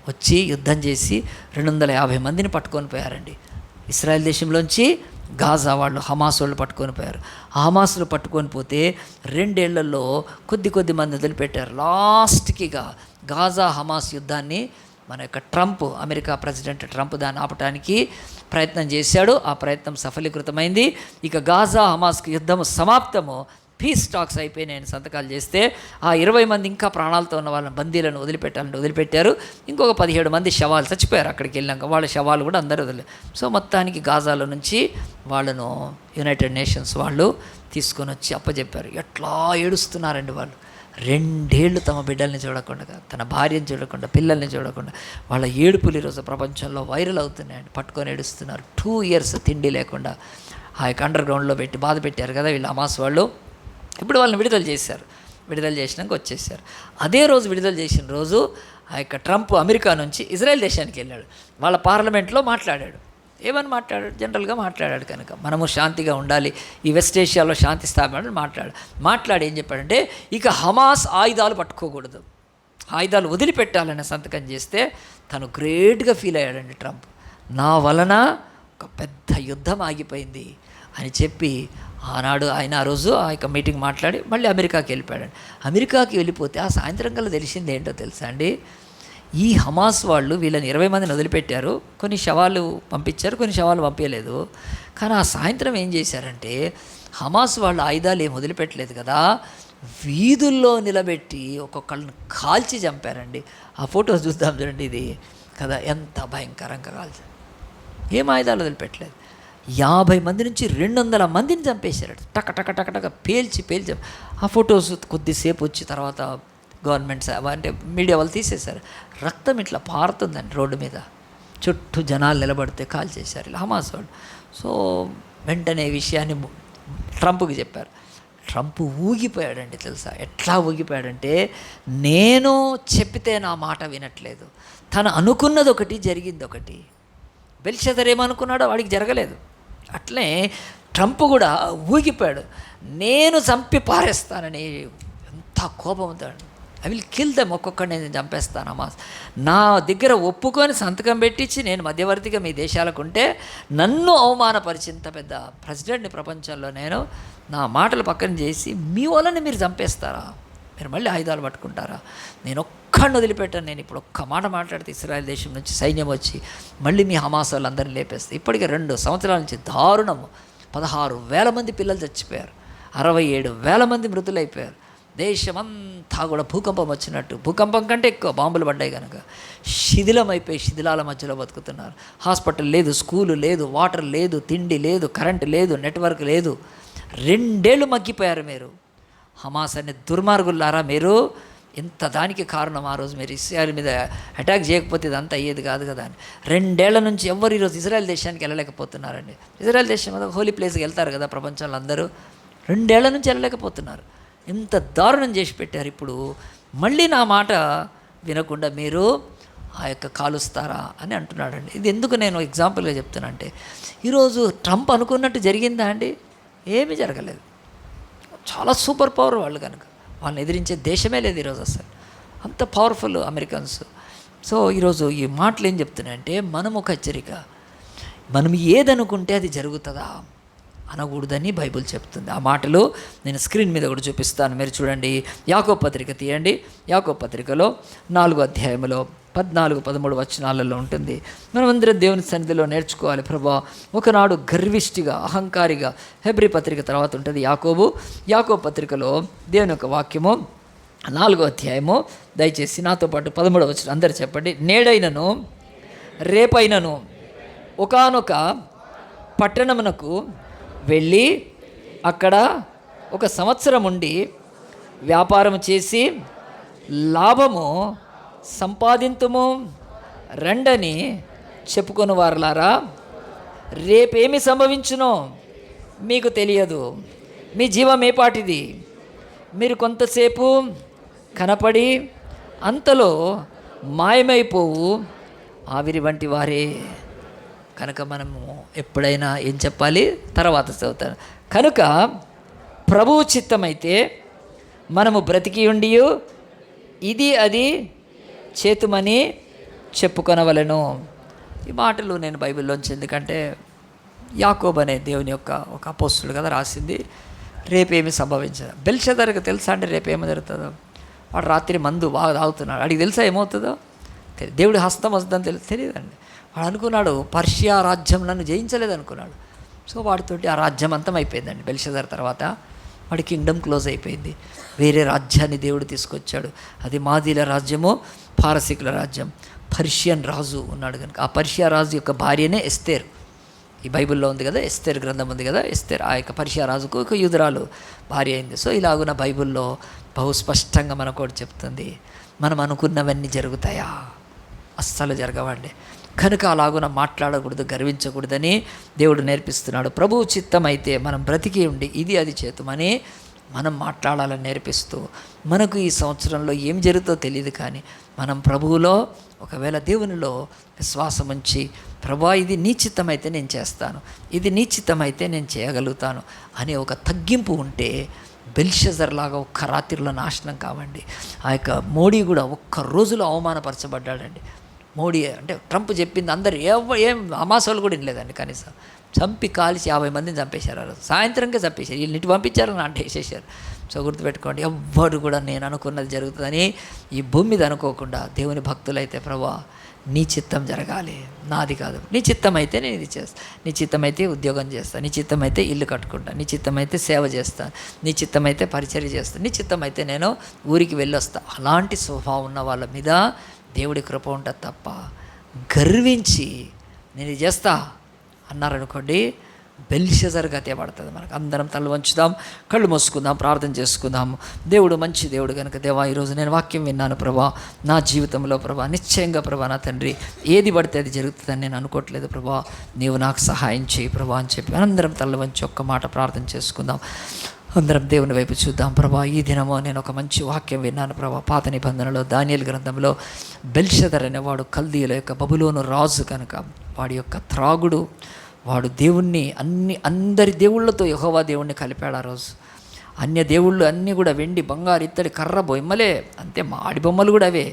వచ్చి యుద్ధం చేసి 250 మందిని పట్టుకొని పోయారండి. ఇశ్రాయేల్ దేశంలోంచి గాజా వాళ్ళు హమాస్ వాళ్ళు పట్టుకొని పోయారు. ఆ హమాస్లు పట్టుకొని పోతే 2 ఏళ్లలో కొద్ది మంది వదిలిపెట్టారు. లాస్ట్కిగా గాజా హమాస్ యుద్ధాన్ని మన యొక్క అమెరికా ప్రెసిడెంట్ ట్రంప్ దాన్ని ఆపటానికి ప్రయత్నం చేశాడు. ఆ ప్రయత్నం సఫలీకృతమైంది. ఇక గాజా హమాస్కి యుద్ధము సమాప్తము, పీస్ టాక్స్ అయిపోయి నేను సంతకాలు చేస్తే ఆ 20 మంది ఇంకా ప్రాణాలతో ఉన్న వాళ్ళని బందీలను వదిలిపెట్టారు. ఇంకొక 17 మంది శవాలు చచ్చిపోయారు. అక్కడికి వెళ్ళాక వాళ్ళ శవాలు కూడా అందరూ సో మొత్తానికి గాజాలో నుంచి వాళ్ళను యునైటెడ్ నేషన్స్ వాళ్ళు తీసుకొని వచ్చి అప్పచెప్పారు. ఎట్లా ఏడుస్తున్నారండి వాళ్ళు. 2 ఏళ్ళు తమ బిడ్డల్ని చూడకుండా, తన భార్యను చూడకుండా, పిల్లల్ని చూడకుండా వాళ్ళ ఏడుపులు ఈరోజు ప్రపంచంలో వైరల్ అవుతున్నాయండి. పట్టుకొని ఏడుస్తున్నారు. 2 years తిండి లేకుండా ఆ యొక్క అండర్ గ్రౌండ్లో పెట్టి బాధ పెట్టారు కదా వీళ్ళు హమాస్ వాళ్ళు. ఇప్పుడు వాళ్ళని విడుదల చేసినాక వచ్చేసారు. అదే రోజు విడుదల చేసిన రోజు ఆ యొక్క ట్రంప్ అమెరికా నుంచి ఇజ్రాయెల్ దేశానికి వెళ్ళాడు. వాళ్ళ పార్లమెంట్లో మాట్లాడాడు. ఏమని మాట్లాడాడు? జనరల్గా మాట్లాడాడు కనుక మనము శాంతిగా ఉండాలి, ఈ వెస్ట్ ఏషియాలో శాంతి స్థాపన మాట్లాడి ఏం చెప్పాడంటే ఇక హమాస్ ఆయుధాలు పట్టుకోకూడదు, ఆయుధాలు వదిలిపెట్టాలని సంతకం చేస్తే తను గ్రేట్గా ఫీల్ అయ్యాడండి ట్రంప్. నా వలన ఒక పెద్ద యుద్ధం ఆగిపోయింది అని చెప్పి ఆనాడు ఆయన ఆ రోజు ఆ యొక్క మీటింగ్ మాట్లాడి మళ్ళీ అమెరికాకి వెళ్ళిపోయాడు. అమెరికాకి వెళ్ళిపోతే ఆ సాయంత్రం కల్లా తెలిసింది ఏంటో తెలుసా అండి, ఈ హమాస్ వాళ్ళు వీళ్ళని 20 మందిని వదిలిపెట్టారు. కొన్ని శవాలు పంపించారు, కొన్ని శవాలు పంపించలేదు. కానీ ఆ సాయంత్రం ఏం చేశారంటే, హమాస్ వాళ్ళు ఆయుధాలు ఏం వదిలిపెట్టలేదు కదా, వీధుల్లో నిలబెట్టి ఒక్కొక్కళ్ళని కాల్చి చంపారండి. ఆ ఫోటో చూద్దాం చూడండి, ఇది కదా ఎంత భయంకరంగా కాల్చారు. ఏం ఆయుధాలు వదిలిపెట్టలేదు. 50 మంది నుంచి 200 మందిని చంపేశారు. టక టక టక టక పేల్చి ఆ ఫొటోస్ కొద్దిసేపు వచ్చి తర్వాత గవర్నమెంట్స్ అంటే మీడియా వాళ్ళు తీసేశారు. రక్తం ఇట్లా పారుతుందండి రోడ్డు మీద, చుట్టూ జనాలు నిలబడితే కాల్ చేశారు ఇలా హమాస్ వాళ్ళు. సో వెంటనే ఈ విషయాన్ని ట్రంప్కి చెప్పారు. ట్రంప్ ఊగిపోయాడండి. తెలుసా ఎట్లా ఊగిపోయాడంటే, నేను చెప్పితే నా మాట వినట్లేదు, తను అనుకున్నది ఒకటి జరిగింది ఒకటి. బెల్షదర్ ఏమనుకున్నాడో వాడికి జరగలేదు. అట్లే ట్రంప్ కూడా ఊగిపోయాడు, నేను చంపి పారేస్తానని. ఎంత కోపం అవుతాడు. ఐ విల్ కిల్ దెమ్, ఒక్కొక్కడిని నేను చంపేస్తాను. హమాస్ నా దగ్గర ఒప్పుకొని సంతకం పెట్టించి నేను మధ్యవర్తిగా మీ దేశాలకు ఉంటే నన్ను అవమానపరిచేంత పెద్ద ప్రెసిడెంట్ని ప్రపంచంలో నేను, నా మాటలు పక్కన చేసి మీ వాళ్ళని మీరు చంపేస్తారా, మీరు మళ్ళీ ఆయుధాలు పట్టుకుంటారా, నేను ఒక్కడిని వదిలిపెట్టాను. నేను ఇప్పుడు ఒక్క మాట మాట్లాడితే ఇస్రాయల్ దేశం నుంచి సైన్యం వచ్చి మళ్ళీ మీ హమాస్ వాళ్ళందరినీ లేపేస్తాయి. ఇప్పటికే 2 సంవత్సరాల నుంచి దారుణము. 16,000 మంది పిల్లలు చచ్చిపోయారు, 67,000 మంది మృతులైపోయారు. దేశమంతా కూడా భూకంపం వచ్చినట్టు, భూకంపం కంటే ఎక్కువ బాంబులు పడ్డాయి కనుక శిథిలమైపోయి శిథిలాల మధ్యలో బతుకుతున్నారు. హాస్పిటల్ లేదు, స్కూలు లేదు, వాటర్ లేదు, తిండి లేదు, కరెంటు లేదు, నెట్వర్క్ లేదు. 2 ఏళ్ళు మగ్గిపోయారు మీరు. హమాస్ అనే దుర్మార్గులారా మీరు. ఎంత దానికి కారణం, ఆ రోజు మీరు ఇస్రాయల్ మీద అటాక్ చేయకపోతే ఇదంతా అయ్యేది కాదు కదా అని. 2 ఏళ్ల నుంచి ఎవరు ఈరోజు ఇజ్రాయెల్ దేశానికి వెళ్ళలేకపోతున్నారండి. ఇజ్రాయెల్ దేశం మీద హోలీ ప్లేస్కి వెళ్తారు కదా ప్రపంచంలో అందరూ, 2 ఏళ్ల నుంచి వెళ్ళలేకపోతున్నారు. ఎంత దారుణం చేసి పెట్టారు. ఇప్పుడు మళ్ళీ నా మాట వినకుండా మీరు ఆ యొక్క కాలుస్తారా అని అంటున్నాడండి. ఇది ఎందుకు నేను ఎగ్జాంపుల్గా చెప్తున్నా అంటే, ఈరోజు ట్రంప్ అనుకున్నట్టు జరిగిందా అండి? ఏమీ జరగలేదు. చాలా సూపర్ పవర్ వాళ్ళు కనుక వాళ్ళని ఎదిరించే దేశమే లేదు ఈరోజు అసలు. అంత పవర్ఫుల్ అమెరికన్స్. సో ఈరోజు ఈ మాటలు ఏం చెప్తున్నాయంటే, మనం ఒక హెచ్చరిక, మనం ఏదనుకుంటే అది జరుగుతుందా అనకూడదని బైబిల్ చెప్తుంది. ఆ మాటలు నేను స్క్రీన్ మీద కూడా చూపిస్తాను, మీరు చూడండి. యాకోబు పత్రిక తీయండి. యాకోబు పత్రికలో 4వ అధ్యాయంలో 14-13 వచనాలలో ఉంటుంది. మనమందరం దేవుని సన్నిధిలో నేర్చుకోవాలి. ప్రభా ఒకనాడు గర్విష్టిగా అహంకారిగా, హెబ్రీ పత్రిక తర్వాత ఉంటుంది యాకోబు పత్రికలో దేవుని యొక్క వాక్యము 4వ అధ్యాయము, దయచేసి నాతో పాటు 13వ వచనం అందరు చెప్పండి. నేడైనను రేపైనను ఒకానొక పట్టణమునకు వెళ్ళి అక్కడ 1 సంవత్సరం ఉండి వ్యాపారం చేసి లాభము సంపాదింతుము రండని చెప్పుకొని వారలారా, రేపేమి సంభవించునో మీకు తెలియదు. మీ జీవం ఏపాటిది? మీరు కొంతసేపు కనపడి అంతలో మాయమైపోవు ఆవిరి వంటి వారే. కనుక మనము ఎప్పుడైనా ఏం చెప్పాలి? తర్వాత చదువుతాను. కనుక ప్రభువు చిత్తమైతే మనము బ్రతికి ఉండి ఇది అది చేతుమని చెప్పుకొనవలెను. ఈ మాటలు నేను బైబిల్లోంచి, ఎందుకంటే యాకోబు అనే దేవుని యొక్క ఒక అపోస్తుడు కదా రాసింది. రేపేమి సంభవించదు. బెల్షదర్కి తెలుసా అంటే రేపేమో జరుగుతుందో? వాడు రాత్రి మందు బాగా తాగుతున్నాడు, వాడికి తెలుసా ఏమవుతుందో? దేవుడి హస్తం వస్తుందని తెలియదండి. వాడు అనుకున్నాడు పర్షియా రాజ్యం నన్ను జయించలేదు అనుకున్నాడు. సో వాడితోటి ఆ రాజ్యం అంతం అయిపోయిందండి. బెల్షదర్ తర్వాత వాడి కింగ్డమ్ క్లోజ్ అయిపోయింది. వేరే రాజ్యాన్ని దేవుడు తీసుకొచ్చాడు. అది మాదీల రాజ్యము, పారసీకుల రాజ్యం. పర్షియన్ రాజు ఉన్నాడు కనుక ఆ పర్షియా రాజు యొక్క భార్యనే ఎస్తేర్. ఈ బైబిల్లో ఉంది కదా, ఎస్తేర్ గ్రంథం ఉంది కదా, ఎస్తేర్ ఆ యొక్క పర్షియా రాజుకు ఒక యూదురాలు భార్య అయింది. సో ఇలాగున్న బైబిల్లో బహు స్పష్టంగా మనకు కూడా చెప్తుంది, మనం అనుకున్నవన్నీ జరుగుతాయా? అస్సలు జరగవండి. కనుక అలాగున మాట్లాడకూడదు, గర్వించకూడదని దేవుడు నేర్పిస్తున్నాడు. ప్రభువు చిత్తం అయితే మనం బ్రతికి ఉండి ఇది అది చేతుమని మనం మాట్లాడాలని నేర్పిస్తూ, మనకు ఈ సంవత్సరంలో ఏం జరుగుతుందో తెలియదు, కానీ మనం ప్రభువులో ఒకవేళ దేవునిలో విశ్వాసం ఉంచి, ప్రభువా ఇది నీ చిత్తమైతే నేను చేస్తాను, ఇది నీ చిత్తమైతే నేను చేయగలుగుతాను అనే ఒక తగ్గింపు ఉంటే బెల్షజర్ లాగా ఒక్క రాత్రిలో నాశనం కావండి. ఆ యొక్క మోడీ కూడా ఒక్క రోజులో అవమానపరచబడ్డాడండి. మోడీ అంటే ట్రంప్ చెప్పింది అందరు ఏం అమాసోళ్ళు కూడా వినలేదండి. కనీసం చంపి కాల్చి 50 మందిని చంపేశారు. ఆ రోజు సాయంత్రంకే చంపేశారు. వీళ్ళు ఇంటికి పంపించారని అంటే వేసేసారు. సో గుర్తుపెట్టుకోండి, ఎవ్వడు కూడా నేను అనుకున్నది జరుగుతుందని ఈ భూమి మీద అనుకోకుండా దేవుని భక్తులైతే ప్రభువా నీ చిత్తం జరగాలి, నాది కాదు. నీ చిత్తం అయితే నేను ఇది చేస్తాను, నీ చిత్తం అయితే ఉద్యోగం చేస్తాను, నీ చిత్తం అయితే ఇల్లు కట్టుకుంటాను, నీ చిత్తం అయితే సేవ చేస్తాను, నీ చిత్తం అయితే పరిచర్య చేస్తాను, నీ చిత్తం అయితే నేను ఊరికి వెళ్ళొస్తాను. అలాంటి స్వభావం ఉన్న వాళ్ళ మీద దేవుడి కృప ఉంటుంది తప్ప గర్వించి నేను ఇది చేస్తా అన్నారనుకోండి, బెల్షెజర్ గతే పడుతుంది. మనకు అందరం తల వంచుదాం, కళ్ళు మూసుకుందాం, ప్రార్థన చేసుకుందాం. దేవుడు మంచి దేవుడు కనుక దేవా ఈరోజు నేను వాక్యం విన్నాను ప్రభా, నా జీవితంలో ప్రభా నిశ్చయంగా ప్రభా నా తండ్రి ఏది పడితే అది జరుగుతుందని నేను అనుకోవట్లేదు ప్రభా, నీవు నాకు సహాయం చేయి ప్రభా అని చెప్పి అందరం తల వంచి ఒక్క మాట ప్రార్థన చేసుకుందాం. అందరం దేవుని వైపు చూద్దాం. ప్రభా ఈ దినమో నేను ఒక మంచి వాక్యం విన్నాను ప్రభా. పాత నిబంధనలో దానియేలు గ్రంథంలో బెల్షెదర్ అనేవాడు కల్దీయుల యొక్క బబులోను రాజు కనుక వాడి యొక్క త్రాగుడు, వాడు దేవుణ్ణి అందరి దేవుళ్ళతో యెహోవా దేవుణ్ణి కలిపాడు. ఆ రోజు అన్య దేవుళ్ళు అన్నీ కూడా వెండి బంగారు ఇత్తడి కర్ర బొమ్మలే, అంతే మాడి బొమ్మలు కూడా అవే.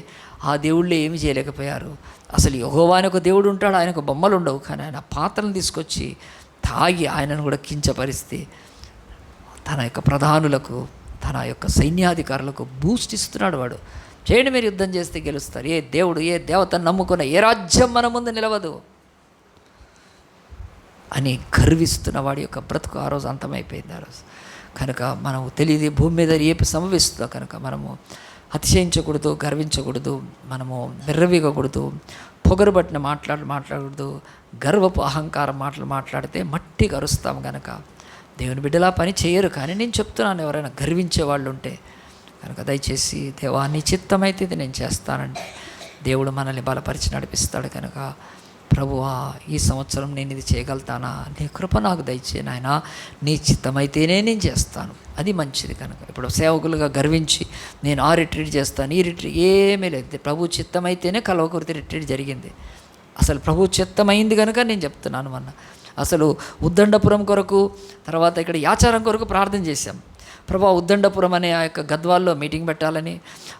ఆ దేవుళ్ళే ఏమి చేయలేకపోయారు. అసలు యెహోవా అనే ఒక దేవుడు ఉంటాడు, ఆయనకు బొమ్మలు ఉండవు. కానీ ఆయన పాత్రలను తీసుకొచ్చి తాగి ఆయనను కూడా కించపరిస్తే తన యొక్క ప్రధానులకు, తన యొక్క సైన్యాధికారులకు బూస్ట్ ఇస్తున్నాడు. వాడు చేయండి, మీరు యుద్ధం చేస్తే గెలుస్తారు. ఏ దేవుడు ఏ దేవతను నమ్ముకున్న ఏ రాజ్యం మన ముందు నిలవదు అని గర్విస్తున్న వాడి యొక్క బ్రతుకు ఆ రోజు అంతమైపోయింది. ఆ రోజు కనుక మనం తెలియదు భూమి మీద ఏపి సంభవిస్తుందో కనుక మనము అతిశయించకూడదు, గర్వించకూడదు, మనము విర్రవీగకూడదు, పొగరుబట్టిన మాట్లాడకూడదు. గర్వపు అహంకారం మాట్లాడితే మట్టి గరుస్తాం. కనుక దేవుని బిడ్డలా పని చేయరు. కానీ నేను చెప్తున్నాను, ఎవరైనా గర్వించే వాళ్ళు ఉంటే కనుక దయచేసి దేవా నీ చిత్తమైతే ఇది నేను చేస్తానండి. దేవుడు మనల్ని బలపరిచి నడిపిస్తాడు. కనుక ప్రభువా ఈ సంవత్సరం నేను ఇది చేయగలుగుతానా, నీ కృప నాకు దయచే నాయనా, నీ చిత్తమైతేనే నేను చేస్తాను, అది మంచిది. కనుక ఇప్పుడు సేవకులుగా గర్వించి నేను ఆ రిట్రీట్ చేస్తాను, ఈ రిట్రీట్ ఏమీ లేదు. ప్రభు చిత్తమైతేనే కల్వకుర్తి రిట్రీట్ జరిగింది. అసలు ప్రభు చిత్తమైంది కనుక నేను చెప్తున్నాను. అసలు ఉద్దండపురం కొరకు, తర్వాత ఇక్కడ యాచారం కొరకు ప్రార్థన చేశాం. ప్రభా ఉద్దండపురం అనే ఆ యొక్క గద్వాల్లో మీటింగ్ పెట్టాలని,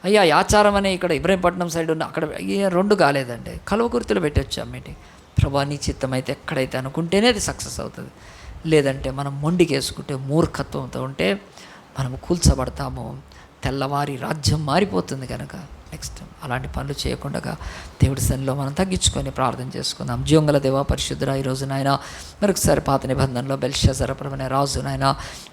అయ్యా యాచారం అనే ఇక్కడ ఇబ్రహీంపట్నం సైడ్ ఉన్న అక్కడ 2 కాలేదండి, కల్వకుర్తిలో పెట్టి వచ్చాం మీటింగ్. ప్రభా నీ చిత్తం అయితే ఎక్కడైతే అనుకుంటేనే అది సక్సెస్ అవుతుంది. లేదంటే మనం మొండికేసుకుంటే, మూర్ఖత్వంతో ఉంటే మనము కూల్చబడతాము, తెల్లవారి రాజ్యం మారిపోతుంది. కనుక నెక్స్ట్ అలాంటి పనులు చేయకుండా దేవుడి సన్నిధిలో మనం తగ్గించుకొని ప్రార్థన చేసుకుందాం. జీవంగల దేవా పరిశుద్ధుడా, ఈరోజు నాయన మరొకసారి పాత నిబంధనలో బెల్షెజర్ ప్రభు అనే రాజు నాయన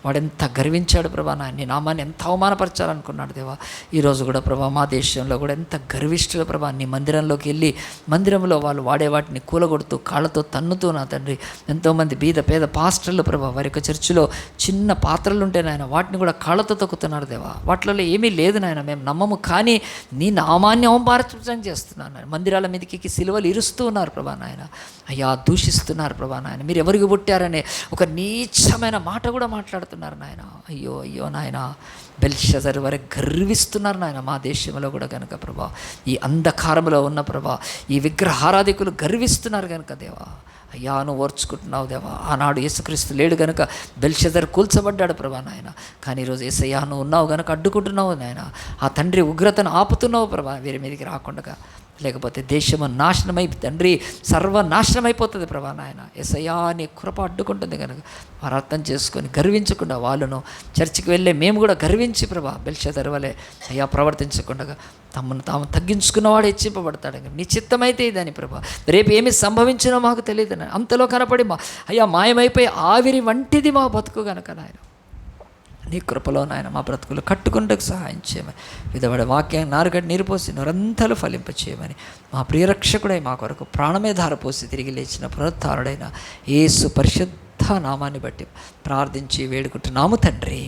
వాడు ఎంత గర్వించాడు ప్రభా, నీ నామాన్ని ఎంత అవమానపరచాలనుకున్నాడు దేవా. ఈరోజు కూడా ప్రభా మా దేశంలో కూడా ఎంత గర్విష్ఠులు ప్రభా, నీ మందిరంలోకి వెళ్ళి మందిరంలో వాళ్ళు వాడే వాటిని కూలగొడుతూ కాళ్ళతో తన్నుతూ నా తండ్రి ఎంతోమంది పేద పాస్టర్లు ప్రభా వారి యొక్క చర్చిలో చిన్న పాత్రలు ఉంటే నాయన వాటిని కూడా కాళ్ళతో తొక్కుతున్నారు దేవా. వాటిలో ఏమీ లేదు నాయన, మేము నమ్మము, కానీ నీ నామాన్ని అవమానపరచడం చేస్తున్నాను. మందిరాల మీదకి సిలువలు ఇరుస్తూ ఉన్నారు ప్రభా నాయన. అయ్యా దూషిస్తున్నారు ప్రభా నాయన, మీరు ఎవరికి పుట్టారనే ఒక నీచమైన మాట కూడా మాట్లాడుతున్నారు నాయన. అయ్యో నాయన, బెల్షెజర్ వరకు గర్విస్తున్నారు నాయన మా దేశంలో కూడా. కనుక ప్రభా ఈ అంధకారంలో ఉన్న ప్రభా ఈ విగ్రహారాధికులు గర్విస్తున్నారు కనుక దేవా అయ్యా నువ్వు ఓర్చుకుంటున్నావు దేవా. ఆనాడు యేసుక్రీస్తు లేడు కనుక బెల్షెజర్ కూల్చబడ్డాడు ప్రభా నాయన, కానీ ఈరోజు యేసయ్యా నువ్వు ఉన్నావు కనుక అడ్డుకుంటున్నావు నాయన. ఆ తండ్రి ఉగ్రతను ఆపుతున్నావు ప్రభా వీరి మీదకి రాకుండా, లేకపోతే దేశము నాశనమై తండ్రి సర్వనాశనమైపోతుంది ప్రభా నాయన. యేసయ్యా నీ కృప అడ్డుకుంటుంది కనుక వారు అర్థం చేసుకొని గర్వించకుండా, వాళ్ళను చర్చికి వెళ్ళే మేము కూడా గర్వించి ప్రభా బెల్షెజర్ వలె అయ్యా ప్రవర్తించకుండా తమను తాము తగ్గించుకున్నవాడు హెచ్చింపబడతాడు. నీ చిత్తమైతే ఇదని ప్రభా, రేపు ఏమి సంభవించినో మాకు తెలియదు. అంతలో కనపడి అయ్యా మాయమైపోయి ఆవిరి వంటిది మా బతుకు కనుక నాయన నీ కృపలో నాయన మా బ్రతుకులు కట్టుకుంటకు సహాయం చేయమని, విధవాడ వాక్యాన్ని నారుగడ్డ నీరు పోసి నొరంతలు ఫలింపచేయమని, మా ప్రియరక్షకుడై మా కొరకు ప్రాణమే ధారపోసి తిరిగి లేచిన పునరుద్ధారుడైన యేసు పరిశుద్ధ నామాన్ని బట్టి ప్రార్థించి వేడుకుంటున్నాము తండ్రి.